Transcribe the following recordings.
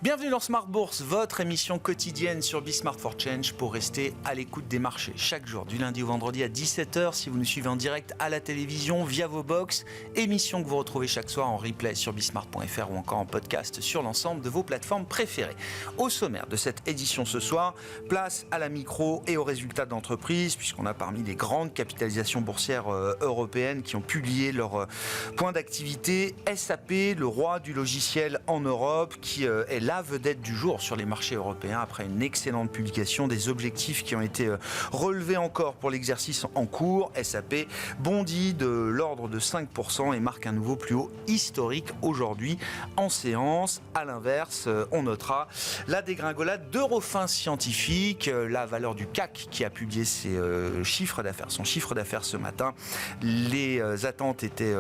Bienvenue dans Smart Bourse, votre émission quotidienne sur Smart for Change pour rester à l'écoute des marchés. Chaque jour, du lundi au vendredi à 17h, si vous nous suivez en direct à la télévision, via vos box. Émission que vous retrouvez chaque soir en replay sur bismart.fr ou encore en podcast sur l'ensemble de vos plateformes préférées. Au sommaire de cette édition ce soir, place à la micro et aux résultats d'entreprise, puisqu'on a parmi les grandes capitalisations boursières européennes qui ont publié leur point d'activité. SAP, le roi du logiciel en Europe, qui est la vedette du jour sur les marchés européens après une excellente publication des objectifs qui ont été relevés encore pour l'exercice en cours. SAP bondit de l'ordre de 5% et marque un nouveau plus haut historique aujourd'hui en séance. À l'inverse, on notera la dégringolade d'Eurofins Scientifique, la valeur du CAC qui a publié son chiffre d'affaires ce matin. Les attentes étaient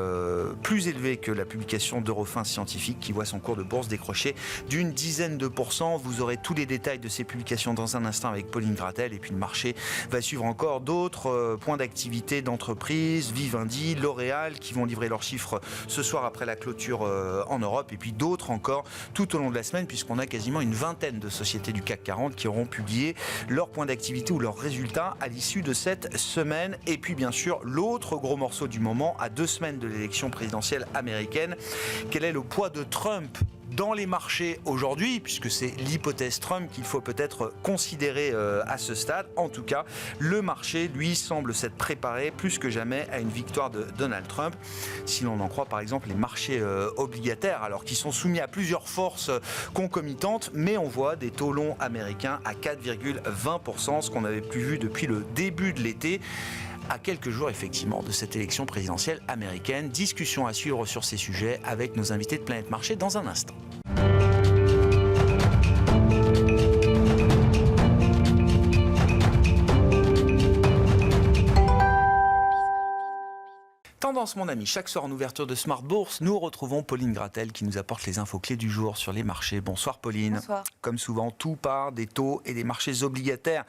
plus élevées que la publication d'Eurofins Scientifique qui voit son cours de bourse décrocher d'une dizaine de pourcents. Vous aurez tous les détails de ces publications dans un instant avec Pauline Gratel. Et puis le marché va suivre encore d'autres points d'activité d'entreprise, Vivendi, L'Oréal qui vont livrer leurs chiffres ce soir après la clôture en Europe. Et puis d'autres encore tout au long de la semaine, puisqu'on a quasiment une vingtaine de sociétés du CAC 40 qui auront publié leurs points d'activité ou leurs résultats à l'issue de cette semaine. Et puis bien sûr l'autre gros morceau du moment, à 2 semaines de l'élection présidentielle américaine, quel est le poids de Trump dans les marchés aujourd'hui, puisque c'est l'hypothèse Trump qu'il faut peut-être considérer à ce stade. En tout cas, le marché, lui, semble s'être préparé plus que jamais à une victoire de Donald Trump. Si l'on en croit, par exemple, les marchés obligataires, alors qui sont soumis à plusieurs forces concomitantes, mais on voit des taux longs américains à 4,20%, ce qu'on n'avait plus vu depuis le début de l'été. À quelques jours effectivement de cette élection présidentielle américaine. Discussion à suivre sur ces sujets avec nos invités de Planète Marché dans un instant. Tendance, mon ami, chaque soir en ouverture de Smart Bourse, nous retrouvons Pauline Gratel qui nous apporte les infos clés du jour sur les marchés. Bonsoir Pauline. Bonsoir. Comme souvent, tout part des taux et des marchés obligataires.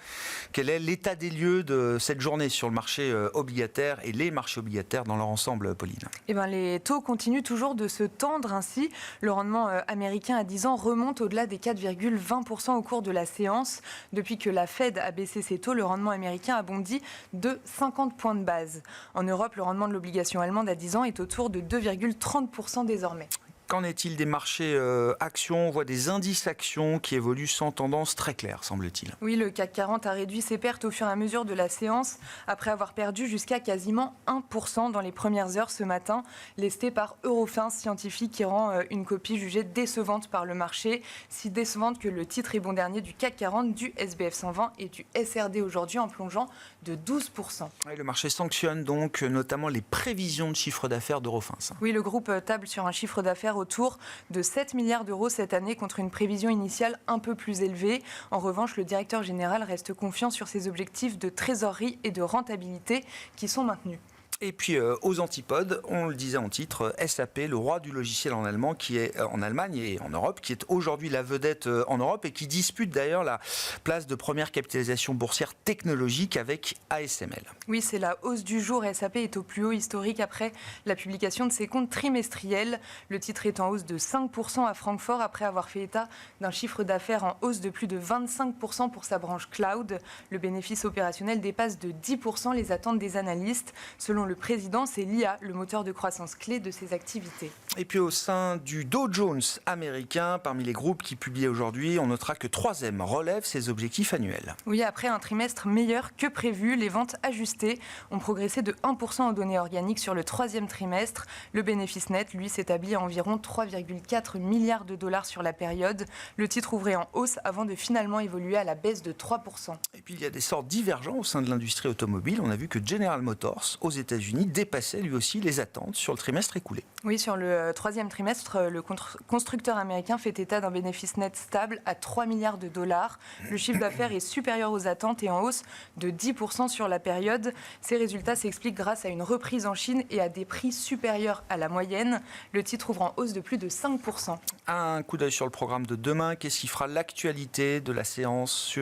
Quel est l'état des lieux de cette journée sur le marché obligataire et les marchés obligataires dans leur ensemble, Pauline? Les taux continuent toujours de se tendre ainsi. Le rendement américain à 10 ans remonte au-delà des 4,20% au cours de la séance. Depuis que la Fed a baissé ses taux, le rendement américain a bondi de 50 points de base. En Europe, le rendement de l'obligation allemande à 10 ans est autour de 2,30% désormais. Qu'en est-il des marchés actions? On voit des indices actions qui évoluent sans tendance très claire, semble-t-il. Oui, le CAC 40 a réduit ses pertes au fur et à mesure de la séance, après avoir perdu jusqu'à quasiment 1% dans les premières heures ce matin, lesté par Eurofins Scientifique qui rend une copie jugée décevante par le marché, si décevante que le titre et bon dernier du CAC 40, du SBF 120 et du SRD aujourd'hui en plongeant de 12%. Oui, le marché sanctionne donc notamment les prévisions de chiffre d'affaires d'Eurofins. Oui, le groupe table sur un chiffre d'affaires autour de 7 milliards d'euros cette année contre une prévision initiale un peu plus élevée. En revanche, le directeur général reste confiant sur ses objectifs de trésorerie et de rentabilité qui sont maintenus. Et puis aux antipodes, on le disait en titre, SAP, le roi du logiciel en Allemagne, qui est en Allemagne et en Europe, qui est aujourd'hui la vedette en Europe et qui dispute d'ailleurs la place de première capitalisation boursière technologique avec ASML. Oui, c'est la hausse du jour. SAP est au plus haut historique après la publication de ses comptes trimestriels. Le titre est en hausse de 5% à Francfort après avoir fait état d'un chiffre d'affaires en hausse de plus de 25% pour sa branche cloud. Le bénéfice opérationnel dépasse de 10% les attentes des analystes. Selon le président, c'est l'IA, le moteur de croissance clé de ses activités. Et puis au sein du Dow Jones américain, parmi les groupes qui publient aujourd'hui, on notera que 3M relève ses objectifs annuels. Oui, après un trimestre meilleur que prévu, les ventes ajustées ont progressé de 1% en données organiques sur le 3e trimestre. Le bénéfice net, lui, s'établit à environ 3,4 milliards de dollars sur la période. Le titre ouvrait en hausse avant de finalement évoluer à la baisse de 3%. Et puis il y a des sorts divergents au sein de l'industrie automobile. On a vu que General Motors, aux États-Unis, dépassait lui aussi les attentes sur le trimestre écoulé. Oui, sur le 3e trimestre, le constructeur américain fait état d'un bénéfice net stable à 3 milliards de dollars. Le chiffre d'affaires est supérieur aux attentes et en hausse de 10% sur la période. Ces résultats s'expliquent grâce à une reprise en Chine et à des prix supérieurs à la moyenne. Le titre ouvre en hausse de plus de 5%. Un coup d'œil sur le programme de demain. Qu'est-ce qui fera l'actualité de la séance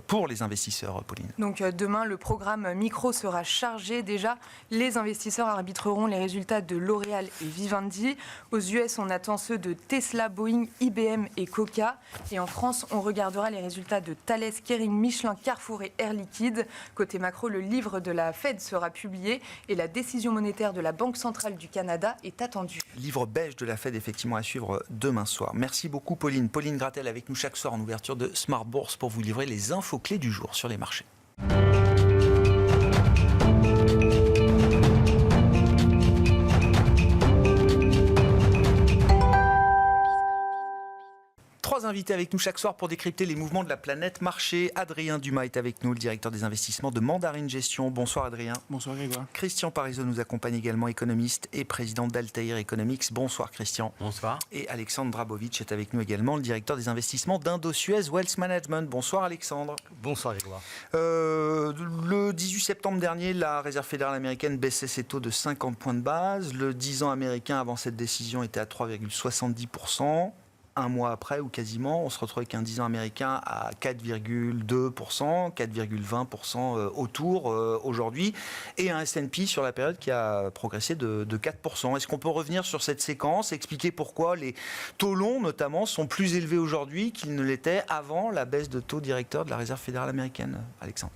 pour les investisseurs, Pauline? Donc demain, le programme micro sera chargé. Déjà, Les investisseurs arbitreront les résultats de L'Oréal et Vivendi. Aux US, on attend ceux de Tesla, Boeing, IBM et Coca. Et en France, on regardera les résultats de Thales, Kering, Michelin, Carrefour et Air Liquide. Côté macro, le livre de la Fed sera publié et la décision monétaire de la Banque centrale du Canada est attendue. Livre beige de la Fed, effectivement, à suivre demain soir. Merci beaucoup, Pauline. Pauline Gratel avec nous chaque soir en ouverture de Smart Bourse pour vous livrer les infos clés du jour sur les marchés. Trois invités avec nous chaque soir pour décrypter les mouvements de la planète marché. Adrien Dumas est avec nous, le directeur des investissements de Mandarine Gestion. Bonsoir Adrien. Bonsoir Grégoire. Christian Parizeau nous accompagne également, économiste et président d'Altair Economics. Bonsoir Christian. Bonsoir. Et Alexandre Drabovic est avec nous également, le directeur des investissements d'Indosuez Wealth Management. Bonsoir Alexandre. Bonsoir Grégoire. Le 18 septembre dernier, la Réserve fédérale américaine baissait ses taux de 50 points de base. Le 10 ans américain avant cette décision était à 3,70%. Un mois après, ou quasiment, on se retrouve avec un 10 ans américain à 4,2%, 4,20% autour aujourd'hui, et un S&P sur la période qui a progressé de 4%. Est-ce qu'on peut revenir sur cette séquence, expliquer pourquoi les taux longs, notamment, sont plus élevés aujourd'hui qu'ils ne l'étaient avant la baisse de taux directeur de la Réserve fédérale américaine, Alexandre?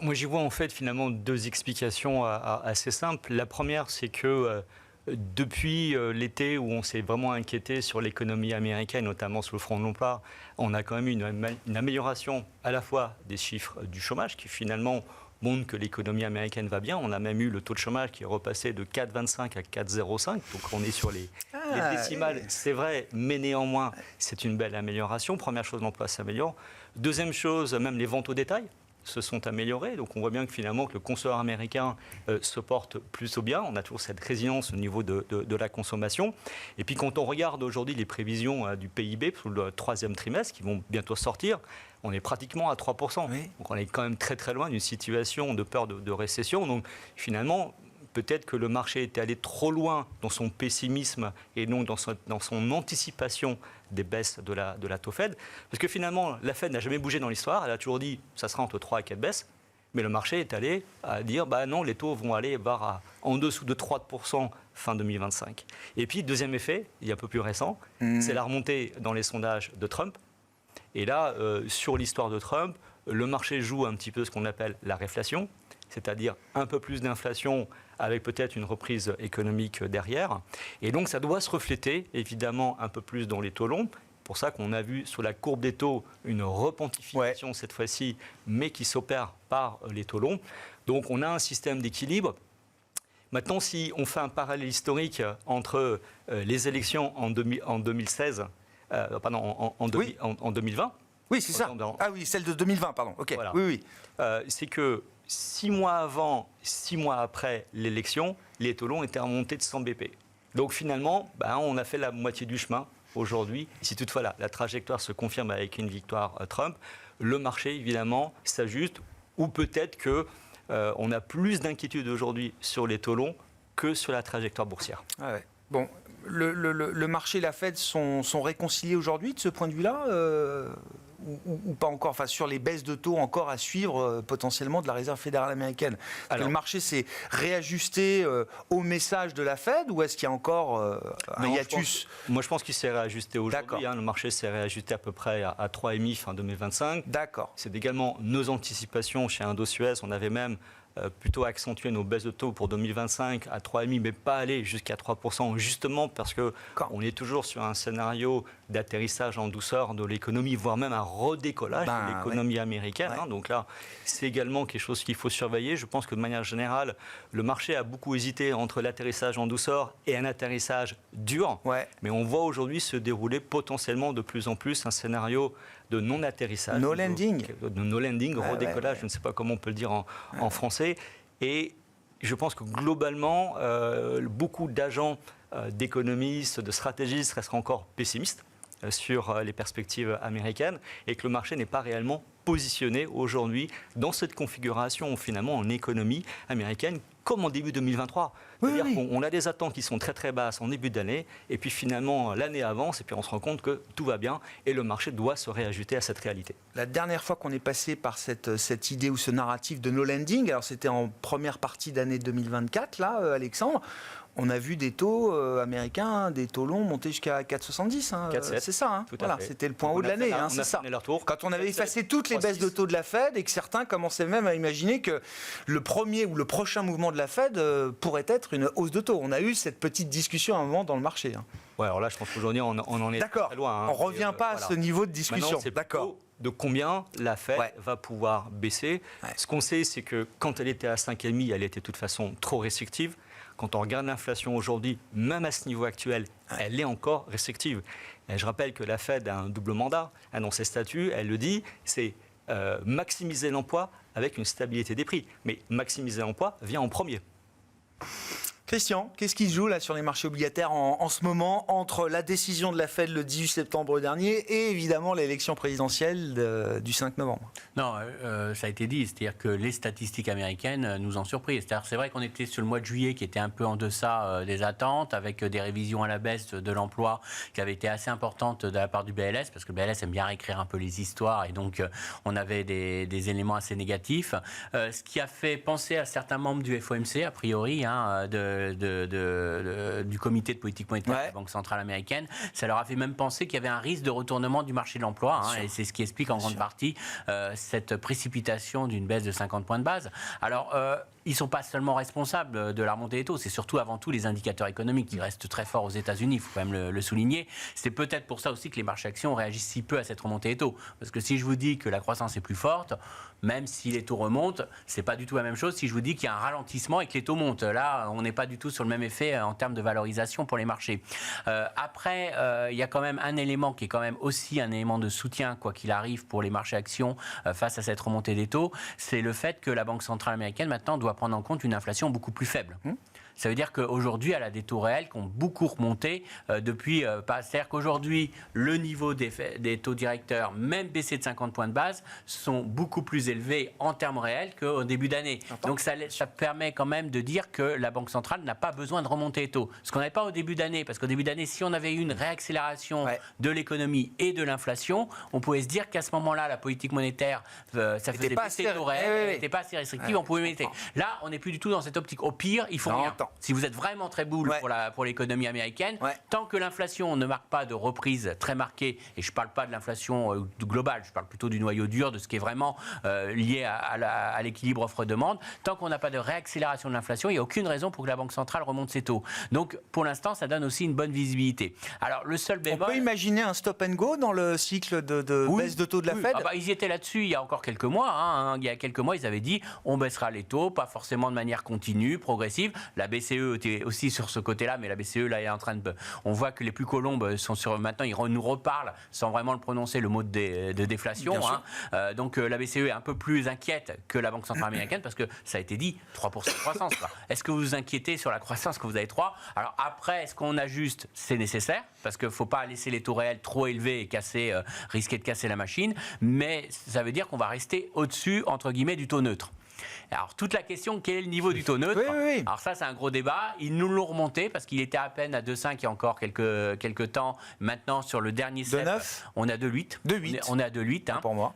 Moi, j'y vois en fait finalement deux explications assez simples. La première, c'est que depuis l'été où on s'est vraiment inquiété sur l'économie américaine, notamment sur le front de l'emploi, on a quand même eu une amélioration à la fois des chiffres du chômage qui finalement montrent que l'économie américaine va bien. On a même eu le taux de chômage qui est repassé de 4,25 à 4,05. Donc on est sur les décimales, c'est vrai, mais néanmoins c'est une belle amélioration. Première chose, l'emploi s'améliore. Deuxième chose, même les ventes au détail se sont améliorées. Donc on voit bien que finalement que le consommateur américain se porte plutôt bien. On a toujours cette résilience au niveau de la consommation. Et puis quand on regarde aujourd'hui les prévisions du PIB pour le troisième trimestre qui vont bientôt sortir, on est pratiquement à 3%. Oui. Donc on est quand même très très loin d'une situation de peur de récession. Donc finalement, peut-être que le marché était allé trop loin dans son pessimisme et donc dans son anticipation des baisses de la taux Fed. Parce que finalement, la Fed n'a jamais bougé dans l'histoire. Elle a toujours dit que ça sera entre 3 et 4 baisses. Mais le marché est allé à dire non, les taux vont aller en dessous de 3% fin 2025. Et puis, deuxième effet, il est un peu plus récent, c'est la remontée dans les sondages de Trump. Et là, sur l'histoire de Trump, le marché joue un petit peu ce qu'on appelle la réflation, c'est-à-dire un peu plus d'inflation avec peut-être une reprise économique derrière. Et donc, ça doit se refléter, évidemment, un peu plus dans les taux longs. C'est pour ça qu'on a vu sur la courbe des taux une repentification cette fois-ci, mais qui s'opère par les taux longs. Donc, on a un système d'équilibre. Maintenant, si on fait un parallèle historique entre les élections en 2016, en 2020... Oui, c'est ça. Ah oui, celle de 2020, pardon. Ok. Voilà. Oui. C'est que 6 mois avant, 6 mois après l'élection, les taux longs étaient remontés de 100 BP. Donc finalement, on a fait la moitié du chemin aujourd'hui. Si toutefois la trajectoire se confirme avec une victoire Trump, le marché évidemment s'ajuste, ou peut-être qu'on a plus d'inquiétude aujourd'hui sur les taux longs que sur la trajectoire boursière. Ah ouais. Bon, le marché et la Fed sont réconciliés aujourd'hui de ce point de vue-là ou pas encore, enfin sur les baisses de taux encore à suivre potentiellement de la Réserve fédérale américaine. Est-ce que le marché s'est réajusté au message de la Fed ou est-ce qu'il y a encore un hiatus? Moi je pense qu'il s'est réajusté aujourd'hui. Le marché s'est réajusté à peu près à 3,5 fin 2025. D'accord. C'est également nos anticipations chez Indosuez. On avait même plutôt accentuer nos baisses de taux pour 2025 à 3,5, mais pas aller jusqu'à 3%, justement parce qu'on est toujours sur un scénario d'atterrissage en douceur de l'économie, voire même un redécollage de l'économie américaine. Ouais. Donc là, c'est également quelque chose qu'il faut surveiller. Je pense que de manière générale, le marché a beaucoup hésité entre l'atterrissage en douceur et un atterrissage dur. Ouais. Mais on voit aujourd'hui se dérouler potentiellement de plus en plus un scénario de non-atterrissage. No landing. De no landing, redécollage, je ne sais pas comment on peut le dire en français. Et je pense que globalement, beaucoup d'agents, d'économistes, de stratégistes resteraient encore pessimistes sur les perspectives américaines et que le marché n'est pas réellement positionner aujourd'hui dans cette configuration finalement en économie américaine comme en début 2023. C'est-à-dire qu'on a des attentes qui sont très très basses en début d'année et puis finalement l'année avance et puis on se rend compte que tout va bien et le marché doit se réajuster à cette réalité. La dernière fois qu'on est passé par cette idée ou ce narratif de no landing, alors c'était en première partie d'année 2024, là, Alexandre, on a vu des taux américains, des taux longs monter jusqu'à 4,70. 4,7. C'est ça. Hein. Voilà, c'était le point haut de On a fait l'année. on a fait leur tour. Quand on avait effacé toutes les baisses de taux de la Fed et que certains commençaient même à imaginer que le premier ou le prochain mouvement de la Fed pourrait être une hausse de taux. On a eu cette petite discussion à un moment dans le marché. Hein. Ouais, alors là, je pense qu'aujourd'hui, on en est très loin. Hein. On ne revient pas à ce niveau de discussion. Maintenant, c'est d'accord. De combien la Fed va pouvoir baisser. Ce qu'on sait, c'est que quand elle était à 5,5, elle était de toute façon trop restrictive. Quand on regarde l'inflation aujourd'hui, même à ce niveau actuel, elle est encore restrictive. Et je rappelle que la Fed a un double mandat. Dans ses statuts, elle le dit, c'est maximiser l'emploi avec une stabilité des prix. Mais maximiser l'emploi vient en premier. Christian, qu'est-ce qui se joue là sur les marchés obligataires en ce moment entre la décision de la Fed le 18 septembre dernier et évidemment l'élection présidentielle du 5 novembre? Non, ça a été dit, c'est-à-dire que les statistiques américaines nous ont surpris. C'est vrai qu'on était sur le mois de juillet qui était un peu en deçà des attentes, avec des révisions à la baisse de l'emploi qui avaient été assez importantes de la part du BLS, parce que le BLS aime bien réécrire un peu les histoires, et donc on avait des éléments assez négatifs. Ce qui a fait penser à certains membres du FOMC, a priori, hein, du comité de politique monétaire de la Banque centrale américaine, ça leur a fait même penser qu'il y avait un risque de retournement du marché de l'emploi, hein, et c'est ce qui explique en grande partie cette précipitation d'une baisse de 50 points de base. Alors, ils ne sont pas seulement responsables de la remontée des taux, c'est surtout avant tout les indicateurs économiques qui restent très forts aux États-Unis, il faut quand même le souligner. C'est peut-être pour ça aussi que les marchés actions réagissent si peu à cette remontée des taux. Parce que si je vous dis que la croissance est plus forte, même si les taux remontent, ce n'est pas du tout la même chose si je vous dis qu'il y a un ralentissement et que les taux montent. Là, on n'est pas du tout sur le même effet en termes de valorisation pour les marchés. Après, il y a quand même un élément qui est quand même aussi un élément de soutien, quoi qu'il arrive, pour les marchés actions face à cette remontée des taux, c'est le fait que la Banque centrale américaine maintenant doit prendre en compte une inflation beaucoup plus faible. Ça veut dire qu'aujourd'hui, elle a des taux réels qui ont beaucoup remonté depuis. C'est-à-dire qu'aujourd'hui, le niveau des taux directeurs, même baissés de 50 points de base, sont beaucoup plus élevés en termes réels qu'au début d'année. Donc ça permet quand même de dire que la Banque centrale n'a pas besoin de remonter les taux. Ce qu'on n'avait pas au début d'année, parce qu'au début d'année, si on avait eu une réaccélération de l'économie et de l'inflation, on pouvait se dire qu'à ce moment-là, la politique monétaire, ça faisait baisser les taux réels, n'était pas assez restrictive, on pouvait mettre. Là, on n'est plus du tout dans cette optique. Au pire, il faut rien. Si vous êtes vraiment très boule pour l'économie américaine, tant que l'inflation ne marque pas de reprise très marquée, et je ne parle pas de l'inflation globale, je parle plutôt du noyau dur, de ce qui est vraiment lié à l'équilibre offre-demande, tant qu'on n'a pas de réaccélération de l'inflation, il n'y a aucune raison pour que la Banque centrale remonte ses taux. Donc, pour l'instant, ça donne aussi une bonne visibilité. Alors, le seul bémol... On peut imaginer un stop and go dans le cycle de baisse de taux de la Fed? Ils y étaient là-dessus il y a encore quelques mois. Il y a quelques mois, ils avaient dit on baissera les taux, pas forcément de manière continue, progressive. La BCE était aussi sur ce côté-là, mais la BCE là est en train de... On voit que les plus colombes sont sur... Maintenant, ils nous reparlent sans vraiment le prononcer, le mot de déflation. Donc la BCE est un peu plus inquiète que la Banque centrale américaine parce que ça a été dit, 3% de croissance. Est-ce que vous vous inquiétez sur la croissance que vous avez 3? Alors après, est-ce qu'on ajuste? C'est nécessaire parce qu'il ne faut pas laisser les taux réels trop élevés et risquer de casser la machine, mais ça veut dire qu'on va rester au-dessus, entre guillemets, du taux neutre. Alors, toute la question, quel est le niveau du taux neutre? Alors ça, c'est un gros débat. Ils nous l'ont remonté parce qu'il était à peine à 2,5 il y a encore quelques temps. Maintenant, sur le dernier CEP, on est à 2,8. On est à 2,8. Pour moi.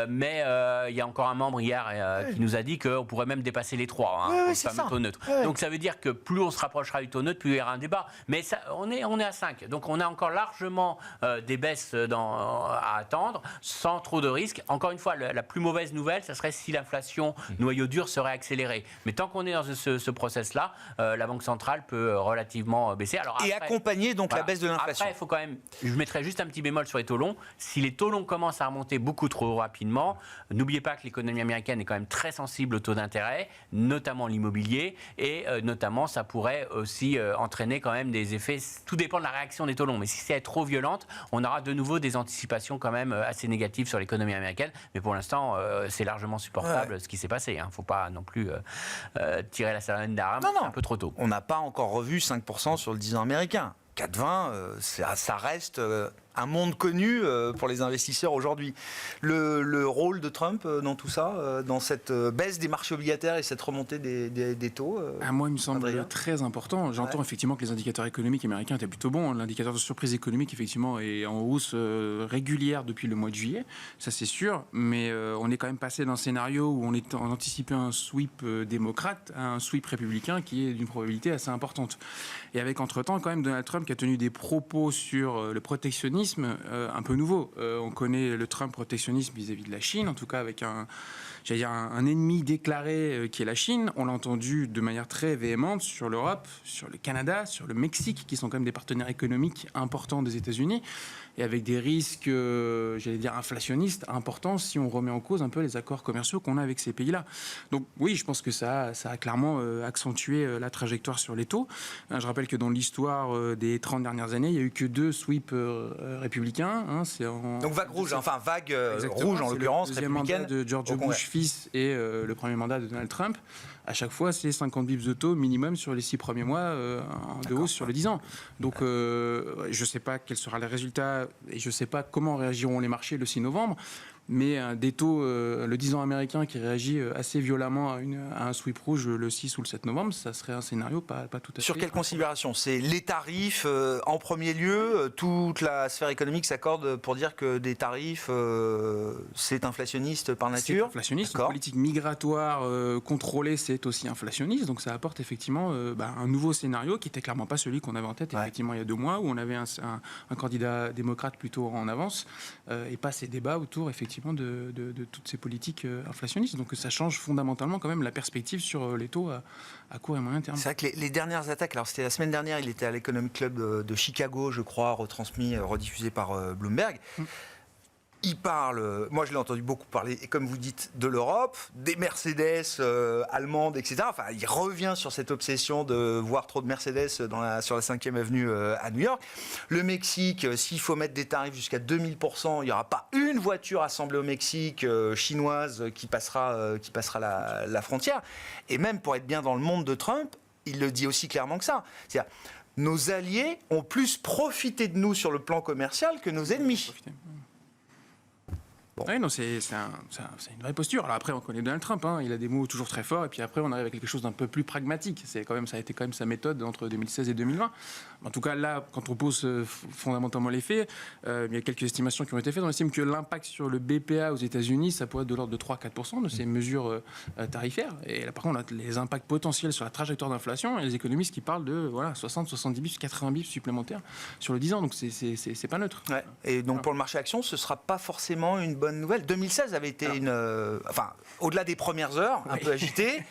Mais il y a encore un membre hier qui nous a dit qu'on pourrait même dépasser les 3 pour le fameux taux neutre. Donc ça veut dire que plus on se rapprochera du taux neutre, plus il y aura un débat. Mais ça, on est à 5. Donc on a encore largement des baisses à attendre, sans trop de risques. Encore une fois, la plus mauvaise nouvelle, ça serait si l'inflation noyau dur serait accélérée. Mais tant qu'on est dans ce process-là, la Banque centrale peut relativement baisser. Alors après, accompagner donc la baisse de l'inflation. Après, il faut quand même, je mettrais juste un petit bémol sur les taux longs. Si les taux longs commencent à remonter beaucoup trop rapidement, n'oubliez pas que l'économie américaine est quand même très sensible aux taux d'intérêt, notamment l'immobilier, et notamment ça pourrait aussi entraîner quand même des effets. Tout dépend de la réaction des taux longs. Mais si c'est trop violente, on aura de nouveau des anticipations quand même assez négatives sur l'économie américaine. Mais pour l'instant, c'est largement supportable ce qui s'est passé. Il ne faut pas non plus tirer la sirène d'alarme, c'est un peu trop tôt. On n'a pas encore revu 5% sur le 10 ans américain. 4,20, ça reste un monde connu pour les investisseurs aujourd'hui. Le rôle de Trump dans tout ça, dans cette baisse des marchés obligataires et cette remontée des taux moi, il me semble Adrien très important. J'entends effectivement que les indicateurs économiques américains étaient plutôt bons. L'indicateur de surprise économique, effectivement, est en hausse régulière depuis le mois de juillet. Ça, c'est sûr. Mais on est quand même passé d'un scénario où on anticipait un sweep démocrate à un sweep républicain qui est d'une probabilité assez importante. Et avec, entre-temps, quand même, Donald Trump qui a tenu des propos sur le protectionnisme un peu nouveaux. On connaît le Trump protectionnisme vis-à-vis de la Chine, en tout cas avec un ennemi déclaré qui est la Chine. On l'a entendu de manière très véhémente sur l'Europe, sur le Canada, sur le Mexique, qui sont quand même des partenaires économiques importants des États-Unis, et avec des risques, inflationnistes importants si on remet en cause un peu les accords commerciaux qu'on a avec ces pays-là. Donc oui, je pense que ça a clairement accentué la trajectoire sur les taux. Je rappelle que dans l'histoire des 30 dernières années, il n'y a eu que 2 sweeps républicains. Donc vague rouge, vague rouge en l'occurrence, le deuxième républicaine. mandat de George Bush fils et le premier mandat de Donald Trump. À chaque fois, c'est 50 bips de taux minimum sur les 6 premiers mois de hausse sur le 10 ans. Donc, je ne sais pas quel sera le résultat et je ne sais pas comment réagiront les marchés le 6 novembre. Mais des taux, le 10 ans américain qui réagit assez violemment à un sweep rouge le 6 ou le 7 novembre, ça serait un scénario pas tout à fait... Sur quelle considération? C'est les tarifs en premier lieu. Toute la sphère économique s'accorde pour dire que des tarifs, c'est inflationniste par nature. C'est inflationniste. Une politique migratoire contrôlée, c'est aussi inflationniste. Donc ça apporte effectivement un nouveau scénario qui n'était clairement pas celui qu'on avait en tête effectivement il y a 2 mois, où on avait un candidat démocrate plutôt en avance et pas ces débats autour effectivement de toutes ces politiques inflationnistes. Donc ça change fondamentalement quand même la perspective sur les taux à court et moyen terme. C'est vrai que les dernières attaques, alors c'était la semaine dernière, il était à l'Economic Club de Chicago, je crois, rediffusé par Bloomberg. Il parle, moi je l'ai entendu beaucoup parler, et comme vous dites, de l'Europe, des Mercedes allemandes, etc. Enfin, il revient sur cette obsession de voir trop de Mercedes sur la 5e avenue à New York. Le Mexique, s'il faut mettre des tarifs jusqu'à 2000%, il n'y aura pas une voiture assemblée au Mexique chinoise qui passera la frontière. Et même pour être bien dans le monde de Trump, il le dit aussi clairement que ça. C'est-à-dire, nos alliés ont plus profité de nous sur le plan commercial que nos ennemis. Bon. Oui, non, c'est une vraie posture. Alors après, on connaît Donald Trump, il a des mots toujours très forts, et puis après, on arrive à quelque chose d'un peu plus pragmatique. Ça a été quand même sa méthode entre 2016 et 2020. En tout cas, là, quand on pose fondamentalement les faits, il y a quelques estimations qui ont été faites. On estime que l'impact sur le BPA aux États-Unis, ça pourrait être de l'ordre de 3-4% de ces mesures tarifaires. Et là, par contre, on a les impacts potentiels sur la trajectoire d'inflation, et les économistes qui parlent de 60, 70 bips, 80 bips supplémentaires sur le 10 ans. Donc, c'est pas neutre. Ouais. Et donc, pour le marché action, ce ne sera pas forcément une bonne nouvelle. 2016 avait été au-delà des premières heures, un peu agité,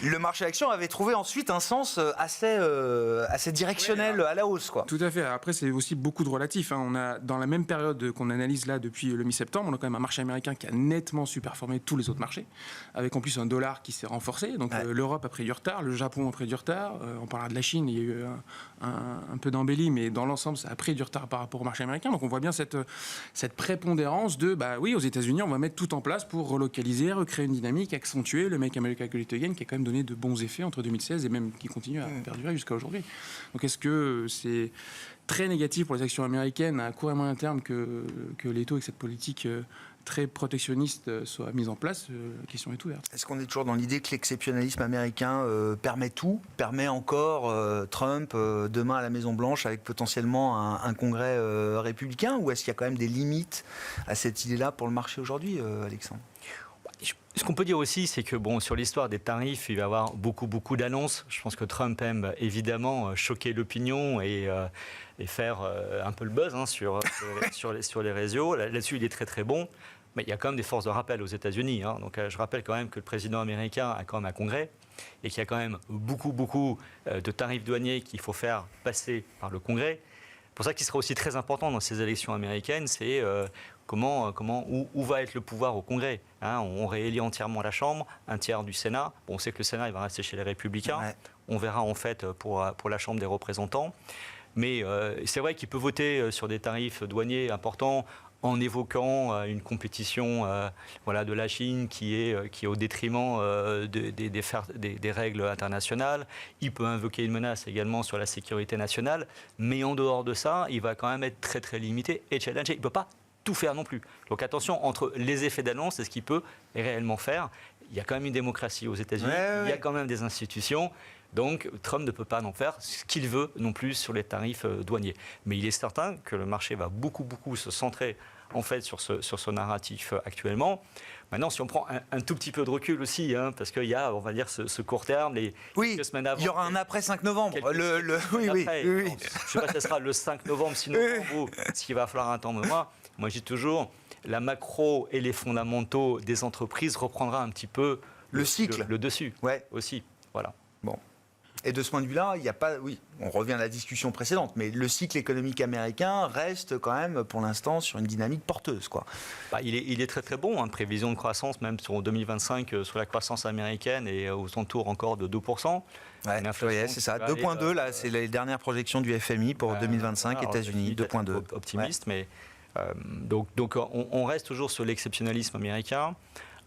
le marché action avait trouvé ensuite un sens assez directionnel à la hausse, quoi. Tout à fait. Après, c'est aussi beaucoup de relatifs. On a, dans la même période qu'on analyse là depuis le mi-septembre, on a quand même un marché américain qui a nettement superformé tous les autres marchés, avec en plus un dollar qui s'est renforcé. Donc l'Europe a pris du retard, le Japon a pris du retard. On parlera de la Chine, il y a eu un peu d'embellie, mais dans l'ensemble, ça a pris du retard par rapport au marché américain. Donc on voit bien cette prépondérance de, oui, aux États-Unis, on va mettre tout en place pour relocaliser, recréer une dynamique, accentuer le Make America Great Again, qui a quand même donné de bons effets entre 2016 et même qui continue à perdurer jusqu'à aujourd'hui. Donc est-ce que c'est très négatif pour les actions américaines à court et moyen terme que les taux avec cette politique très protectionniste soit mise en place? La question est ouverte. Est-ce qu'on est toujours dans l'idée que l'exceptionnalisme américain permet tout, permet encore Trump demain à la Maison-Blanche avec potentiellement un congrès républicain, ou est-ce qu'il y a quand même des limites à cette idée-là pour le marché aujourd'hui, Alexandre? Ce qu'on peut dire aussi, c'est que sur l'histoire des tarifs, il va y avoir beaucoup d'annonces. Je pense que Trump aime évidemment choquer l'opinion et faire un peu le buzz sur les réseaux. Là-dessus, il est très bon. Mais il y a quand même des forces de rappel aux États-Unis. Donc je rappelle quand même que le président américain a quand même un congrès et qu'il y a quand même beaucoup de tarifs douaniers qu'il faut faire passer par le congrès. Pour ça, qu'il sera aussi très important dans ces élections américaines, c'est où va être le pouvoir au Congrès. On réélit entièrement la Chambre, un tiers du Sénat. On sait que le Sénat il va rester chez les Républicains. Ouais. On verra en fait pour la Chambre des représentants. Mais c'est vrai qu'il peut voter sur des tarifs douaniers importants en évoquant une compétition de la Chine qui est au détriment des règles internationales. Il peut invoquer une menace également sur la sécurité nationale, mais en dehors de ça, il va quand même être très très limité et challengé. Il ne peut pas tout faire non plus. Donc attention, entre les effets d'annonce et ce qu'il peut réellement faire, il y a quand même une démocratie aux États-Unis, il y a quand même des institutions. Donc Trump ne peut pas en faire ce qu'il veut non plus sur les tarifs douaniers. Mais il est certain que le marché va beaucoup se centrer en fait sur ce narratif actuellement. Maintenant, si on prend un tout petit peu de recul aussi, parce qu'il y a, on va dire, ce court terme, quelques semaines avant. Il y aura un après 5 novembre. Oui. Je ne sais pas si ce sera le 5 novembre, sinon ou s'il va falloir attendre moi. Moi, je dis toujours, la macro et les fondamentaux des entreprises reprendra un petit peu le cycle, le dessus aussi. Voilà. Bon. Et de ce point de vue-là, il n'y a pas. Oui, on revient à la discussion précédente, mais le cycle économique américain reste quand même, pour l'instant, sur une dynamique porteuse, quoi. Il est très très bon. Prévision de croissance, même sur 2025, sur la croissance américaine et aux alentours encore de 2%. C'est ça, 2,2 là, c'est les dernières projections du FMI pour 2025, États-Unis, 2,2. Optimiste, mais donc on reste toujours sur l'exceptionnalisme américain.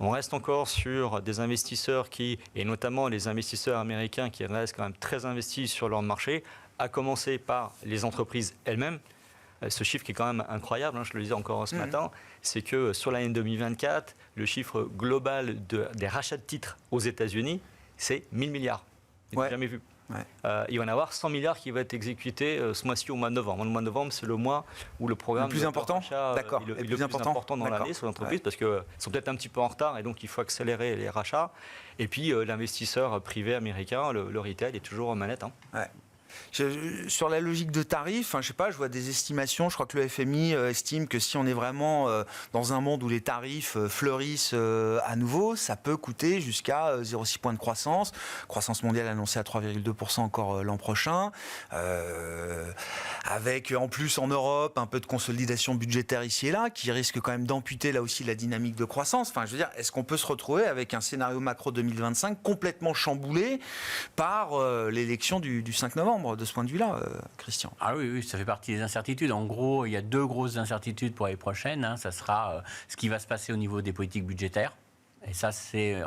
On reste encore sur des investisseurs et notamment les investisseurs américains qui restent quand même très investis sur leur marché, à commencer par les entreprises elles-mêmes. Ce chiffre qui est quand même incroyable, je le disais encore ce matin, c'est que sur l'année 2024, le chiffre global des rachats de titres aux États-Unis, c'est 1000 milliards. Jamais vu. Il va y en avoir 100 milliards qui va être exécutés ce mois-ci au mois de novembre. Le mois de novembre, c'est le mois où le programme le plus important, est le plus important dans l'année sur l'entreprise parce qu'ils sont peut-être un petit peu en retard et donc il faut accélérer les rachats. Et puis l'investisseur privé américain, le retail, est toujours en manette. Sur la logique de tarifs, je sais pas, je vois des estimations. Je crois que le FMI estime que si on est vraiment dans un monde où les tarifs fleurissent à nouveau, ça peut coûter jusqu'à 0,6 points de croissance. Croissance mondiale annoncée à 3,2% encore l'an prochain. Avec en plus en Europe un peu de consolidation budgétaire ici et là, qui risque quand même d'amputer là aussi la dynamique de croissance. Je veux dire, est-ce qu'on peut se retrouver avec un scénario macro 2025 complètement chamboulé par l'élection du 5 novembre de ce point de vue-là, Christian? Ah oui, ça fait partie des incertitudes. En gros, il y a 2 grosses incertitudes pour l'année prochaine. Ça sera ce qui va se passer au niveau des politiques budgétaires. Et ça,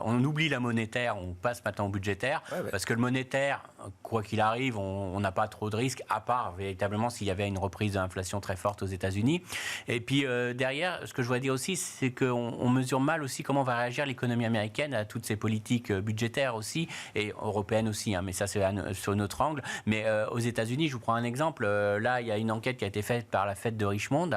on oublie la monétaire, on passe maintenant au budgétaire, parce que le monétaire, quoi qu'il arrive, on n'a pas trop de risques, à part véritablement s'il y avait une reprise de l'inflation très forte aux États-Unis. Et puis derrière, ce que je voudrais dire aussi, c'est qu'on mesure mal aussi comment va réagir l'économie américaine à toutes ces politiques budgétaires aussi, et européennes aussi, mais ça c'est sur notre angle. Mais aux États-Unis, je vous prends un exemple, là il y a une enquête qui a été faite par la Fed de Richmond,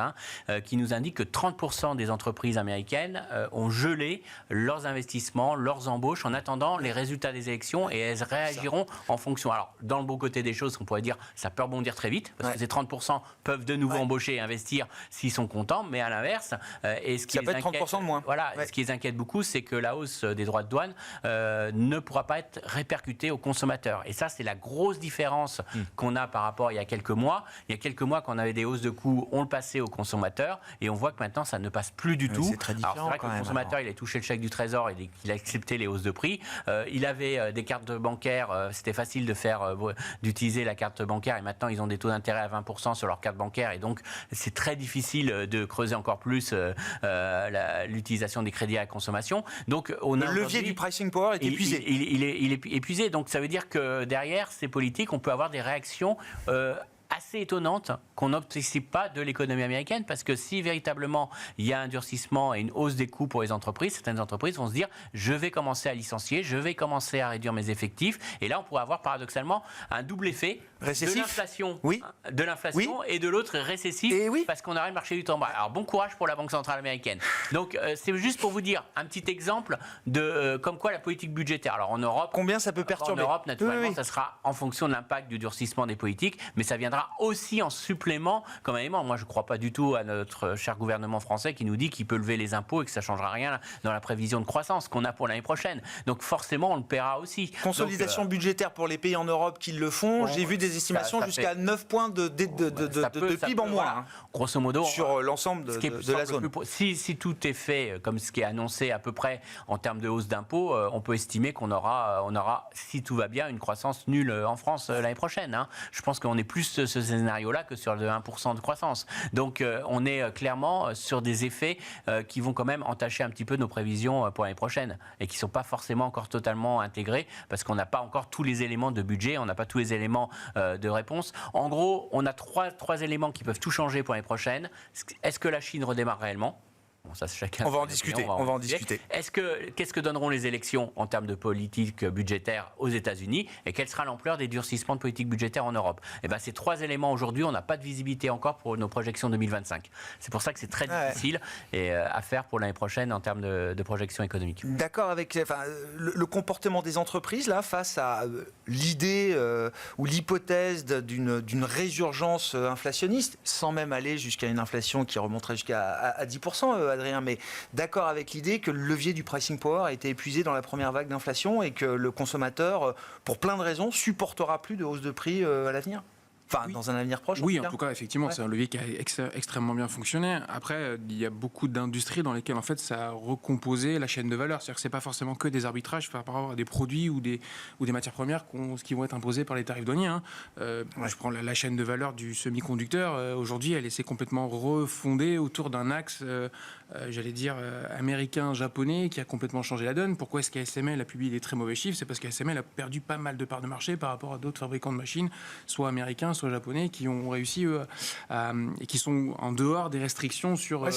qui nous indique que 30% des entreprises américaines ont gelé leurs investissements, leurs embauches en attendant les résultats des élections et elles réagiront en fonction. Alors, dans le bon côté des choses, on pourrait dire ça peut rebondir très vite parce que ces 30% peuvent de nouveau embaucher et investir s'ils sont contents, mais à l'inverse, et ce qui ça peut être 30% de moins. Voilà, ce qui les inquiète beaucoup, c'est que la hausse des droits de douane ne pourra pas être répercutée aux consommateurs. Et ça, c'est la grosse différence qu'on a par rapport à il y a quelques mois. Il y a quelques mois, quand on avait des hausses de coûts, on le passait aux consommateurs et on voit que maintenant, ça ne passe plus du tout. C'est très différent. Alors, c'est vrai que le consommateur, il a touché le chèque du Trésor et qu'il a accepté les hausses de prix. Il avait des cartes bancaires, c'était facile d'utiliser la carte bancaire et maintenant ils ont des taux d'intérêt à 20% sur leur carte bancaire et donc c'est très difficile de creuser encore plus l'utilisation des crédits à la consommation. Donc on a le levier du pricing power est épuisé. Il est épuisé, donc ça veut dire que derrière ces politiques, on peut avoir des réactions assez étonnante qu'on n'anticipe pas de l'économie américaine parce que si véritablement il y a un durcissement et une hausse des coûts pour les entreprises, certaines entreprises vont se dire je vais commencer à licencier, je vais commencer à réduire mes effectifs et là on pourrait avoir paradoxalement un double effet récessif. de l'inflation et de l'autre récessif parce qu'on aurait le marché du temps. Alors bon courage pour la Banque centrale américaine. Donc c'est juste pour vous dire un petit exemple de comme quoi la politique budgétaire. Alors en Europe, combien ça peut perturber? En Europe naturellement ça sera en fonction de l'impact du durcissement des politiques, mais ça viendra aussi en supplément comme élément. Moi, je ne crois pas du tout à notre cher gouvernement français qui nous dit qu'il peut lever les impôts et que ça ne changera rien dans la prévision de croissance qu'on a pour l'année prochaine. Donc forcément, on le paiera aussi. Consolidation budgétaire pour les pays en Europe qui le font. J'ai vu des estimations jusqu'à 9 points de PIB en moins. Grosso modo. Sur l'ensemble de la zone. Si tout est fait comme ce qui est annoncé à peu près en termes de hausse d'impôts, on peut estimer qu'on aura, si tout va bien, une croissance nulle en France l'année prochaine. Je pense qu'on est plus de ce scénario-là que sur le 1% de croissance. Donc on est clairement sur des effets qui vont quand même entacher un petit peu nos prévisions pour l'année prochaine et qui ne sont pas forcément encore totalement intégrés parce qu'on n'a pas encore tous les éléments de budget, on n'a pas tous les éléments de réponse. En gros, on a trois éléments qui peuvent tout changer pour l'année prochaine. Est-ce que la Chine redémarre réellement ? Bon, ça, chacun On va en discuter. On va en discuter. Qu'est-ce que donneront les élections en termes de politique budgétaire aux États-Unis et quelle sera l'ampleur des durcissements de politique budgétaire en Europe ? Eh ben, ces trois éléments aujourd'hui, on n'a pas de visibilité encore pour nos projections 2025. C'est pour ça que c'est très difficile à faire pour l'année prochaine en termes de projections économiques. D'accord avec le comportement des entreprises là face à l'idée ou l'hypothèse d'une résurgence inflationniste, sans même aller jusqu'à une inflation qui remonterait jusqu'à 10%. Adrien, mais d'accord avec l'idée que le levier du pricing power a été épuisé dans la première vague d'inflation et que le consommateur, pour plein de raisons, supportera plus de hausse de prix à l'avenir ? Enfin, dans un avenir proche. Oui, en tout cas, effectivement, c'est un levier qui a extrêmement bien fonctionné. Après, il y a beaucoup d'industries dans lesquelles, en fait, ça a recomposé la chaîne de valeur. C'est-à-dire que c'est pas forcément que des arbitrages par rapport à des produits ou des matières premières qui vont être imposées par les tarifs douaniers. Je prends la chaîne de valeur du semi-conducteur. Aujourd'hui, elle s'est complètement refondée autour d'un axe, américain-japonais, qui a complètement changé la donne. Pourquoi est-ce qu'ASML a publié des très mauvais chiffres ? C'est parce qu'ASML a perdu pas mal de parts de marché par rapport à d'autres fabricants de machines, soit américains, soit japonais, qui ont réussi et qui sont en dehors des restrictions sur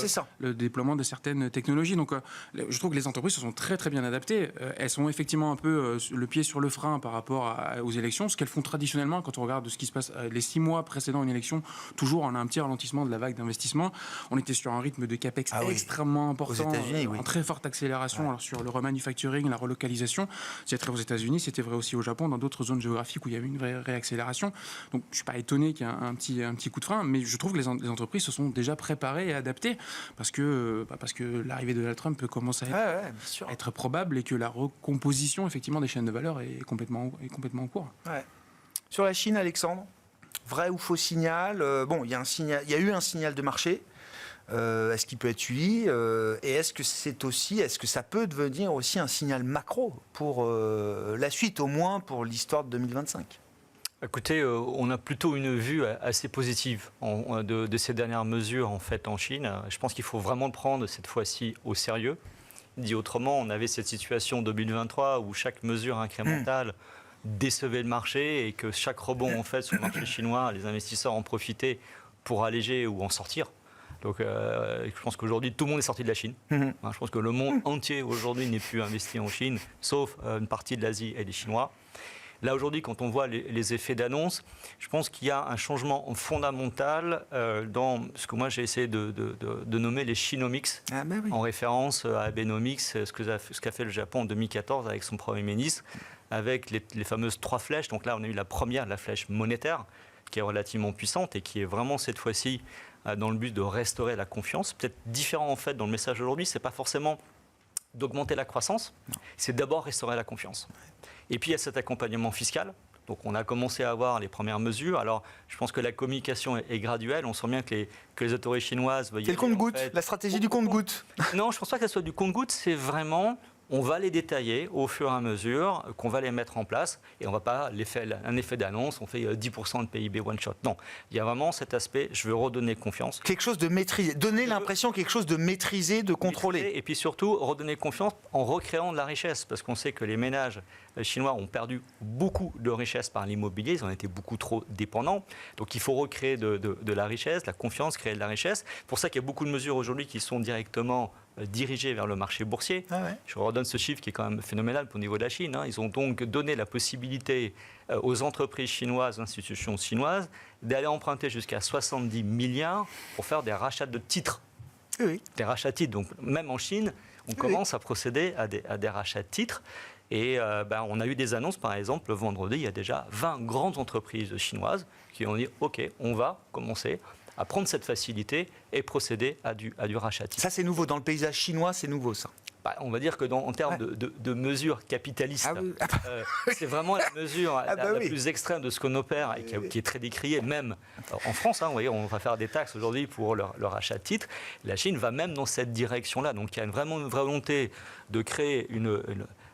le déploiement de certaines technologies. Donc je trouve que les entreprises se sont très très bien adaptées. Elles sont effectivement un peu le pied sur le frein par rapport aux élections, ce qu'elles font traditionnellement quand on regarde ce qui se passe les 6 mois précédant une élection. Toujours on a un petit ralentissement de la vague d'investissement. On était sur un rythme de capex extrêmement important, en très forte accélération alors, sur le remanufacturing, la relocalisation. C'est très aux États-Unis, c'était vrai aussi au Japon, dans d'autres zones géographiques où il y avait une vraie réaccélération. Donc je suis pas étonné qu'il y ait un petit coup de frein, mais je trouve que les entreprises se sont déjà préparées et adaptées parce que l'arrivée de Donald Trump peut commencer à être probable et que la recomposition effectivement des chaînes de valeur est complètement en cours. Ouais. Sur la Chine, Alexandre, vrai ou faux signal ? Bon, il y a eu un signal de marché. Est-ce qu'il peut être suivi et est-ce que ça peut devenir aussi un signal macro pour la suite, au moins pour l'histoire de 2025 ? Écoutez, on a plutôt une vue assez positive de ces dernières mesures en fait en Chine. Je pense qu'il faut vraiment le prendre cette fois-ci au sérieux. Dit autrement, on avait cette situation en 2023 où chaque mesure incrémentale décevait le marché et que chaque rebond en fait sur le marché chinois, les investisseurs en profitaient pour alléger ou en sortir. Donc je pense qu'aujourd'hui, tout le monde est sorti de la Chine. Je pense que le monde entier aujourd'hui n'est plus investi en Chine, sauf une partie de l'Asie et des Chinois. Là, aujourd'hui, quand on voit les effets d'annonce, je pense qu'il y a un changement fondamental dans ce que moi j'ai essayé de nommer les Chinomics, en référence à Abenomics, ce qu'a fait le Japon en 2014 avec son Premier ministre, avec les fameuses 3 flèches. Donc là, on a eu la première, la flèche monétaire, qui est relativement puissante et qui est vraiment cette fois-ci dans le but de restaurer la confiance. Peut-être différent en fait dans le message aujourd'hui, c'est pas forcément d'augmenter la croissance, c'est d'abord restaurer la confiance. Et puis il y a cet accompagnement fiscal. Donc on a commencé à avoir les premières mesures. Alors je pense que la communication est graduelle. On sent bien que les autorités chinoises... C'est le compte-goutte, la stratégie du compte-goutte. Non, je ne pense pas que ce soit du compte-goutte. C'est vraiment... On va les détailler au fur et à mesure qu'on va les mettre en place et on ne va pas un effet d'annonce, on fait 10% de PIB one shot. Non, il y a vraiment cet aspect, je veux redonner confiance. Quelque chose de maîtrisé, donner l'impression quelque chose de maîtrisé, de contrôlé. Et puis surtout, redonner confiance en recréant de la richesse parce qu'on sait que les ménages chinois ont perdu beaucoup de richesse par l'immobilier, ils en étaient beaucoup trop dépendants. Donc il faut recréer de la richesse, de la confiance, créer de la richesse. C'est pour ça qu'il y a beaucoup de mesures aujourd'hui qui sont directement dirigés vers le marché boursier. Je redonne ce chiffre qui est quand même phénoménal au niveau de la Chine. Ils ont donc donné la possibilité aux entreprises chinoises, institutions chinoises, d'aller emprunter jusqu'à 70 milliards pour faire des rachats de titres. Des rachats de titres. Donc même en Chine, on commence à procéder à des rachats de titres. Et on a eu des annonces, par exemple, le vendredi, il y a déjà 20 grandes entreprises chinoises qui ont dit « Ok, on va commencer à prendre cette facilité et procéder à du rachat de titres. » Ça, c'est nouveau. Dans le paysage chinois, c'est nouveau, ça. On va dire que en termes de mesures capitalistes, c'est vraiment la mesure la plus extrême de ce qu'on opère et qui est très décriée, même en France. Vous voyez, on va faire des taxes aujourd'hui pour le rachat de titres. La Chine va même dans cette direction-là. Donc il y a vraiment une volonté de créer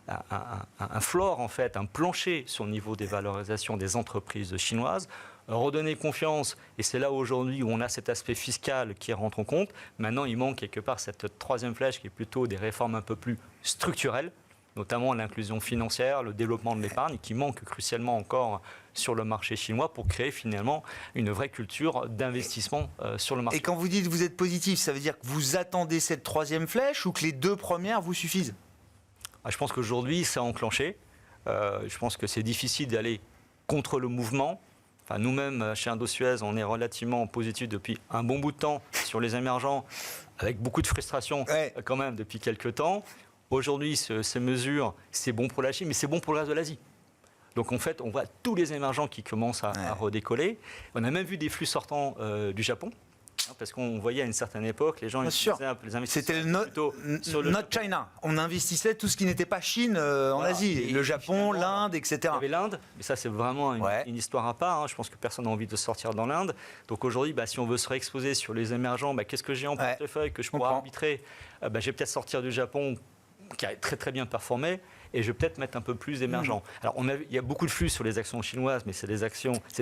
un floor, en fait, un plancher sur le niveau des valorisations des entreprises chinoises redonner confiance. Et c'est là aujourd'hui où on a cet aspect fiscal qui rentre en compte. Maintenant, il manque quelque part cette troisième flèche qui est plutôt des réformes un peu plus structurelles, notamment l'inclusion financière, le développement de l'épargne, qui manque crucialement encore sur le marché chinois pour créer finalement une vraie culture d'investissement sur le marché. Et quand vous dites que vous êtes positif, ça veut dire que vous attendez cette troisième flèche ou que les deux premières vous suffisent? Je pense qu'aujourd'hui, ça a enclenché. Je pense que c'est difficile d'aller contre le mouvement. Enfin, nous-mêmes, chez Indosuez, on est relativement positif depuis un bon bout de temps sur les émergents, avec beaucoup de frustration quand même depuis quelques temps. Aujourd'hui, ces mesures, c'est bon pour la Chine, mais c'est bon pour le reste de l'Asie. Donc en fait, on voit tous les émergents qui commencent à redécoller. On a même vu des flux sortants du Japon. Parce qu'on voyait à une certaine époque, les gens utilisaient les investisseurs. C'était le Not China. On investissait tout ce qui n'était pas Chine en Asie. Le Japon, l'Inde, etc. Il y avait l'Inde, mais ça c'est vraiment une histoire à part. Je pense que personne n'a envie de sortir dans l'Inde. Donc aujourd'hui, si on veut se réexposer sur les émergents, qu'est-ce que j'ai en portefeuille que je pourrais arbitrer? Je vais peut-être sortir du Japon, qui a très très bien performé, et je vais peut-être mettre un peu plus d'émergents. Alors il y a beaucoup de flux sur les actions chinoises, mais c'est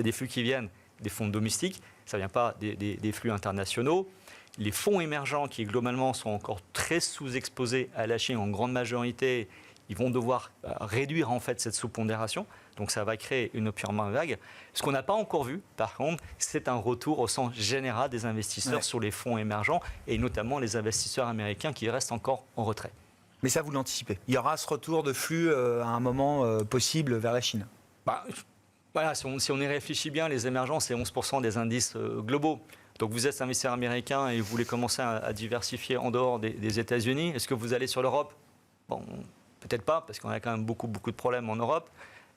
des flux qui viennent des fonds domestiques, ça ne vient pas des flux internationaux. Les fonds émergents qui globalement sont encore très sous-exposés à la Chine en grande majorité, ils vont devoir réduire en fait cette sous-pondération. Donc ça va créer une première vague. Ce qu'on n'a pas encore vu, par contre, c'est un retour au sens général des investisseurs sur les fonds émergents et notamment les investisseurs américains qui restent encore en retrait. Mais ça, vous l'anticipez. Il y aura ce retour de flux à un moment possible vers la Chine. Voilà, si on y réfléchit bien, les émergents, c'est 11% des indices globaux. Donc vous êtes investisseur américain et vous voulez commencer à diversifier en dehors des États-Unis. Est-ce que vous allez sur l'Europe? Bon, peut-être pas, parce qu'on a quand même beaucoup de problèmes en Europe.